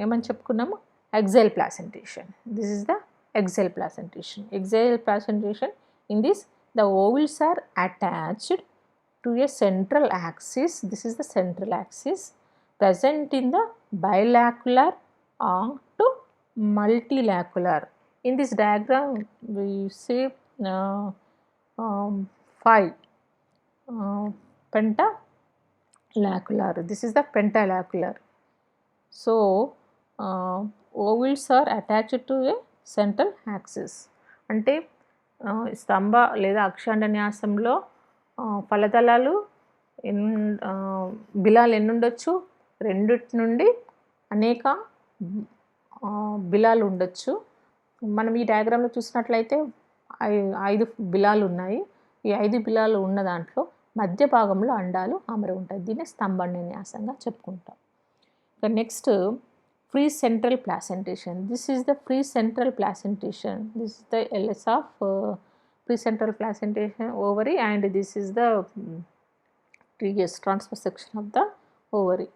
ఏమని చెప్పుకున్నాము, axile placentation. This is the axile placentation. Axile placentation. In this the ovules are attached to a central axis. This is the central axis present in the bilacular or to multilacular. In this diagram we see 5 pentalacular. This is the pentalacular. So ovules are attached to a central axis. అంటే స్తంభ లేదా అక్షాండన్యాసంలో ఫలదళాలు బిలాలు ఎన్ని ఉండొచ్చు, 2 నుండి అనేక బిలాలు ఉండొచ్చు. మనం ఈ డయాగ్రామ్లో చూసినట్లయితే 5 బిలాలు ఉన్నాయి. ఈ 5 బిలాలు ఉన్న దాంట్లో మధ్య భాగంలో అండాలు అమరి ఉంటాయి. దీన్ని స్తంభాండన్యాసంగా చెప్పుకుంటాం. ఇక next free central placentation. This is the free central placentation. This is the LS of pre-central placentation ovary, and this is the transverse section of the ovary.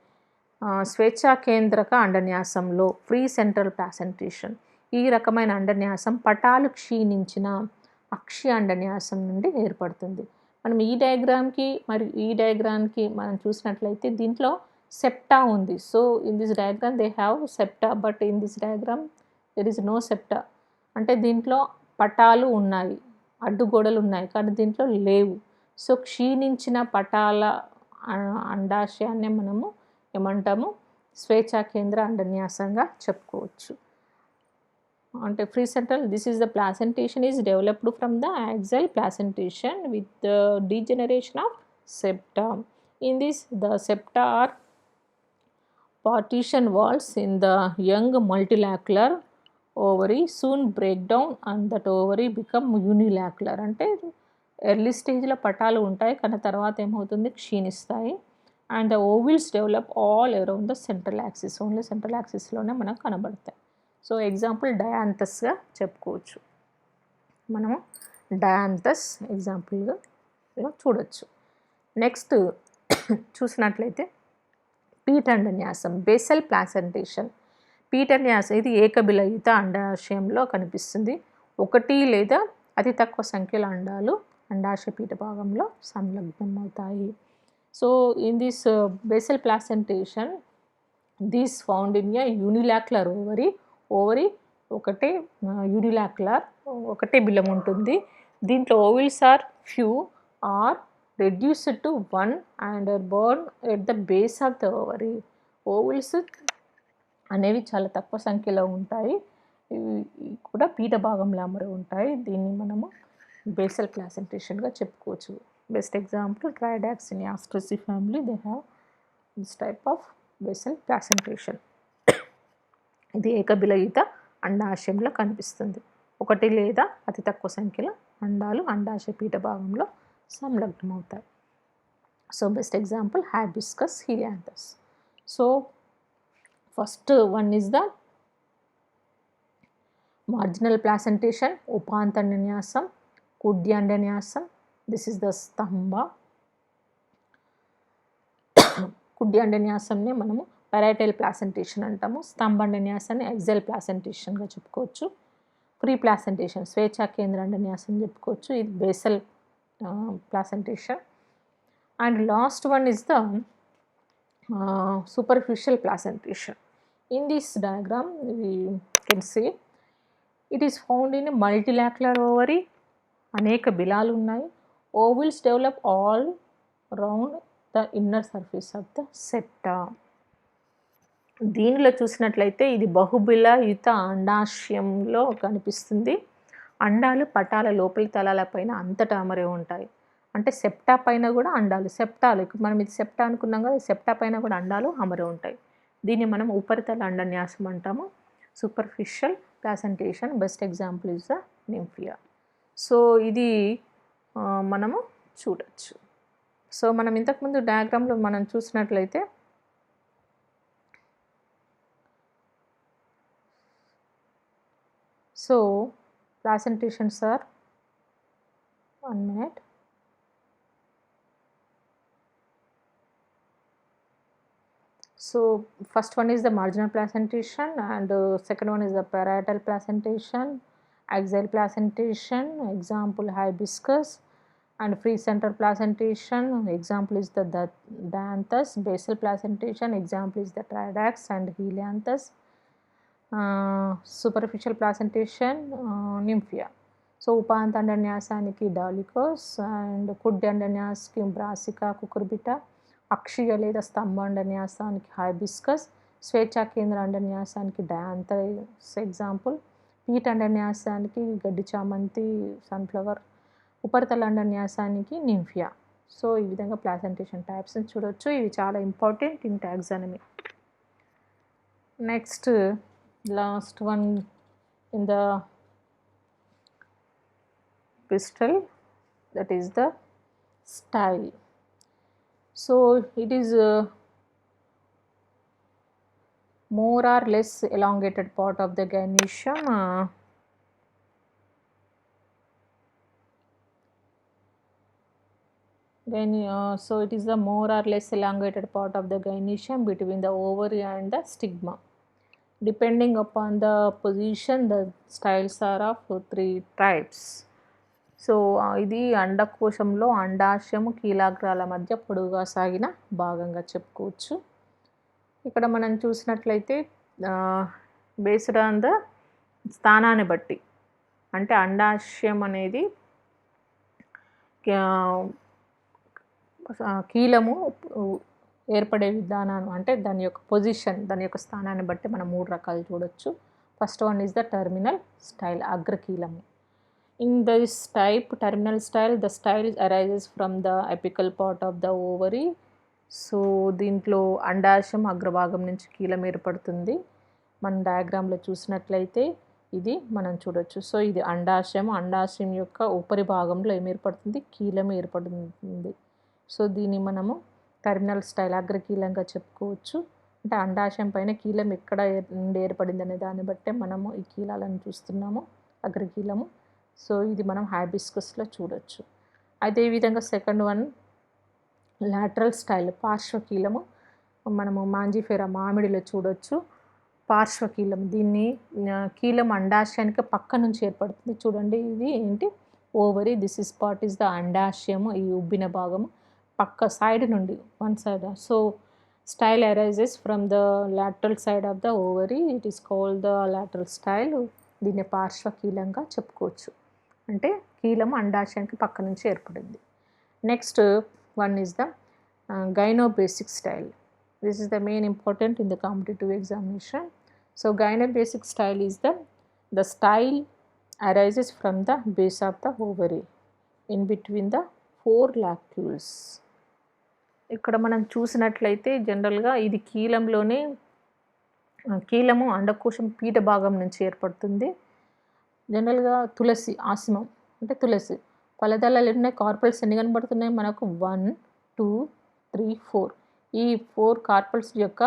స్వేచ్ఛా కేంద్రక అండన్యాసంలో ఫ్రీ సెంట్రల్ ప్లాసెంటేషన్. ఈ రకమైన అండన్యాసం పటాలు క్షీణించిన అక్షి అండన్యాసం నుండి ఏర్పడుతుంది. మనం ఈ డయాగ్రామ్కి మరియు ఈ డయాగ్రామ్కి మనం చూసినట్లయితే దీంట్లో సెప్టా ఉంది. So in this diagram they have septa, but in this diagram there is no septa. అంటే దీంట్లో పటాలు ఉన్నాయి, అడ్డుగోడలు ఉన్నాయి, కానీ దీంట్లో లేవు. సో క్షీణించిన పటాల అండాశయాన్ని మనము ఏమంటాము, స్వేచ్ఛా కేంద్ర అండన్యాసంగా చెప్పుకోవచ్చు. అంటే free central, this is the placentation is developed from the axile placentation with the degeneration of septa. In this the septa are partition walls in the young multilacular ovary soon break down and that ovary become unilacular. అంటే ఎర్లీ స్టేజ్లో పటాలు ఉంటాయి కానీ తర్వాత ఏమవుతుంది, క్షీణిస్తాయి. And the ovules develop all around the central axis, only central యాక్సిస్లోనే మనకు కనబడతాయి. సో ఎగ్జాంపుల్ డయాంథస్గా చెప్పుకోవచ్చు. మనము డయాంథస్ ఎగ్జాంపుల్గా చూడొచ్చు. నెక్స్ట్ చూసినట్లయితే పీఠండన్యాసం, బేసల్ ప్లాసెంటేషన్. పీఠన్యాసం ఇది ఏకబిలయుత అండాశయంలో కనిపిస్తుంది. ఒకటి లేదా అతి తక్కువ సంఖ్యలో అండాలు అండాశయ పీఠ భాగంలో సంలగ్నం అవుతాయి. So in this basal placentation this found in a unilocular ovary ఒకటే యూనిలాక్యులర్, ఒకటే బిలం ఉంటుంది. దీంట్లో ovules are few are reduced to one and are born at the base of the ovary. Ovules అనేవి చాలా తక్కువ సంఖ్యలో ఉంటాయి, ఇవి కూడా పీఠ భాగంలో అమరి ఉంటాయి. దీన్ని మనము బేసల్ ప్లాసెంటేషన్గా చెప్పుకోవచ్చు. Best example Tridax in Asteraceae family, they have this type of basal placentation. ఇది ఏకబిలయుత అండాశయంలో కనిపిస్తుంది. ఒకటి లేదా అతి తక్కువ సంఖ్యలో అండాలు అండాశయ పీఠ భాగంలో సంలగ్నం అవుతాయి. So best example hibiscus, helianthus. So first one is the marginal placentation, ఉపాంతన్యాసం, కుడ్యాండన్యాసం. దిస్ ఇస్ ద స్తంభ. కుడ్యాండన్యాసంని మనము పెరైటల్ ప్లాసెంటేషన్ అంటాము. స్తంభండన్యాసాన్ని ఎగ్జైల్ ప్లాసెంటేషన్గా చెప్పుకోవచ్చు. ఫ్రీ ప్లాసెంటేషన్ స్వేచ్ఛా కేంద్రాండన్యాసం చెప్పుకోవచ్చు. ఇది basal placentation. And last one is the superficial placentation. In this diagram we can see it is found in a multilacular ovary. అనేక బిలాలు ఉన్నాయి. Ovules develop all around the inner surface of the septa. దీనిలో చూసినట్లయితే ఇది బహుబిలయుత అండాశయంలో కనిపిస్తుంది. అండాలు పటాల లోపలి తలాలపైన అంతటా అమరే ఉంటాయి. అంటే సెప్టా పైన కూడా అండాలు, సెప్టాలు మనం ఇది సెప్టా అనుకున్నాం కదా, సెప్టా పైన కూడా అండాలు అమరే ఉంటాయి. దీన్ని మనం ఉపరితల అండన్యాసం అంటాము, superficial placentation. Best example is the నింఫియా. So ఇది మనము చూడొచ్చు. సో మనం ఇంతకుముందు డయాగ్రామ్లో మనం చూసినట్లయితే so placentations are 1 minute. So first one is the marginal placentation and second one is the parietal placentation, axial placentation, example hibiscus, and free center placentation, example is the dianthus. Basal placentation, example is the tridax and helianthus. Superficial placentation nymphaea. So ఉపాంతండన్యాసానికి డాలికోస్ అండ్ కుడ్యండన్యాస్కి బ్రాసికా కుకుర్బిటా, అక్షీయ లేదా స్తంభండన్యాసానికి హైబిస్కస్, స్వేచ్ఛా కేంద్ర అండన్యాసానికి డయాంథస్ ఎగ్జాంపుల్, పీఠండన్యాసానికి గడ్డి చామంతి సన్ఫ్లవర్, ఉపరితల అండన్యాసానికి నింఫియా. సో ఈ విధంగా ప్లాసెంటేషన్ టైప్స్ని చూడవచ్చు. ఇవి చాలా important in taxonomy. Next last one in the pistil, that is the style. So it is more or less elongated part of the gynecium. So it is the more or less elongated part of the gynecium between the ovary and the stigma. Depending upon the position, the styles are of 3 types. So ఇది అండకోశంలో అండాశయము కీలాగ్రాల మధ్య పొడుగుగా సాగిన భాగంగా చెప్పుకోవచ్చు. ఇక్కడ మనం చూసినట్లయితే బేస్డ్ ఆన్ ద స్థానాన్ని బట్టి, అంటే అండాశయం అనేది కీలము ఏర్పడే విధానం, అంటే దాని యొక్క పొజిషన్, దాని యొక్క స్థానాన్ని బట్టి మనం 3 రకాలు చూడొచ్చు. First one is the terminal style, అగ్రకీలము. In this type, terminal style, the style arises from the apical part of the ovary so దీంట్లో అండాశయం అగ్రభాగం నుంచి కీలం ఏర్పడుతుంది. మనం డయాగ్రామ్లో చూసినట్లయితే ఇది మనం చూడొచ్చు. సో ఇది అండాశయం. అండాశయం యొక్క ఉపరి భాగంలో ఏమి ఏర్పడుతుంది? కీలం ఏర్పడుతుంది. సో దీన్ని మనము టెర్మినల్ స్టైల్ అగ్రకీలంగా చెప్పుకోవచ్చు. అంటే అండాశయం పైన కీలం ఎక్కడ నుండి ఏర్పడింది అనే దాన్ని బట్టే మనము ఈ కీలాలను చూస్తున్నాము, అగ్రకీలము. సో ఇది మనం హైబిస్కస్లో చూడొచ్చు. అయితే ఈ విధంగా సెకండ్ వన్ లాటరల్ స్టైల్ పార్శ్వకీలము మనము మాంజిఫెరా మామిడిలో చూడొచ్చు. పార్శ్వకీలం దీన్ని కీలం అండాశయానికి పక్క నుంచి ఏర్పడుతుంది. చూడండి ఇది ఏంటి? Ovary. This is part is the అండాశయము. ఈ ఉబ్బిన భాగము పక్క సైడ్ నుండి one side. So style arises from the lateral side of the ovary. It is called the lateral style. దీన్ని పార్శ్వకీలంగా చెప్పుకోవచ్చు. అంటే కీలం అండాశయానికి పక్క నుంచి ఏర్పడింది. Next one is the gynobasic style. This is the main important in the competitive examination. So gynobasic style is the style arises from the base of the ovary in between the 4 lacules. ఇక్కడ మనం చూసినట్లయితే జనరల్గా ఇది కీలంలోనే కీలము అండకోశం పీఠ భాగం నుంచి ఏర్పడుతుంది. జనరల్గా తులసి ఆసిమం అంటే తులసి ఫలదళాలు ఎన్ని కార్పల్స్ ఎన్ని కనబడుతున్నాయి మనకు? 1 2 3 4. ఈ 4 కార్పల్స్ యొక్క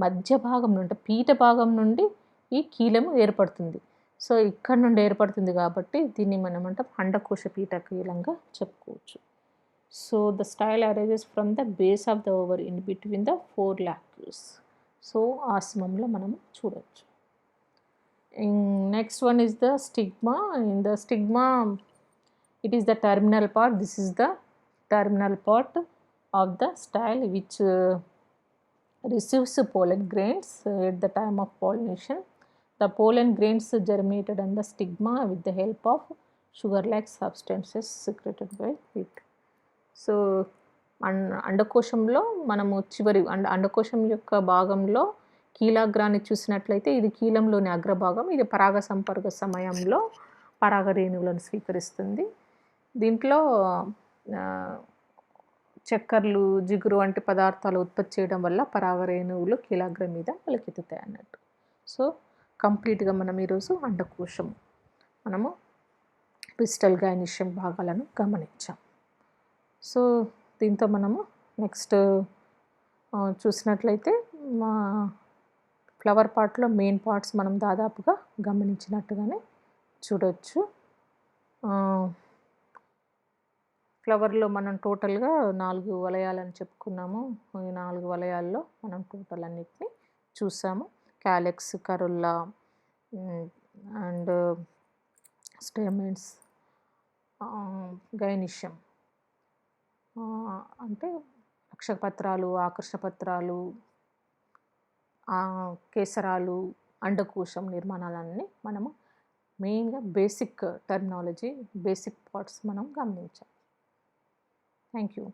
మధ్య భాగం నుండి పీఠ భాగం నుండి ఈ కీలము ఏర్పడుతుంది. సో ఇక్కడ నుండి ఏర్పడుతుంది కాబట్టి దీన్ని మనం అండకోశ పీఠ కీలంగా చెప్పుకోవచ్చు. So the style arises from the base of the ovary in between the 4 locules. So ఆసిమంలో మనం చూడవచ్చు. Next one is the stigma. In the stigma it is the terminal part. This is the terminal part of the style which receives pollen grains at the time of pollination. The pollen grains germinated on the stigma with the help of sugar-like substances secreted by it. So అండకోశంలో మనము చివరి అండకోశం యొక్క భాగంలో కీలాగ్రాన్ని చూసినట్లయితే ఇది కీలంలోని అగ్రభాగం. ఇది పరాగ సంపర్క సమయంలో పరాగ రేణువులను స్వీకరిస్తుంది. దీంట్లో చక్కెరలు జిగురు వంటి పదార్థాలు ఉత్పత్తి చేయడం వల్ల పరాగ రేణువులు కీలాగ్రం మీద మొలకెత్తుతాయి అన్నట్టు. సో కంప్లీట్గా మనం ఈరోజు అండకోశం మనము పిస్టల్ గైనిషియం భాగాలను గమనించాం. సో దీంతో మనము నెక్స్ట్ చూసినట్లయితే ఫ్లవర్ పార్ట్లో మెయిన్ పార్ట్స్ మనం దాదాపుగా గమనించినట్టుగానే చూడవచ్చు. ఫ్లవర్లో మనం టోటల్గా 4 వలయాలని చెప్పుకున్నాము. ఈ 4 వలయాల్లో మనం టోటల్ అన్నిటిని చూసాము. క్యాలెక్స్, కరుల్లా అండ్ స్టెమెన్స్, గైనిషియం అంటే రక్షకపత్రాలు, ఆకర్షపత్రాలు, కేసరాలు, అండకోశం నిర్మాణాలన్నీ మనము మెయిన్గా బేసిక్ టర్మినాలజీ, బేసిక్ పార్ట్స్ మనం గమనించాం. Thank you.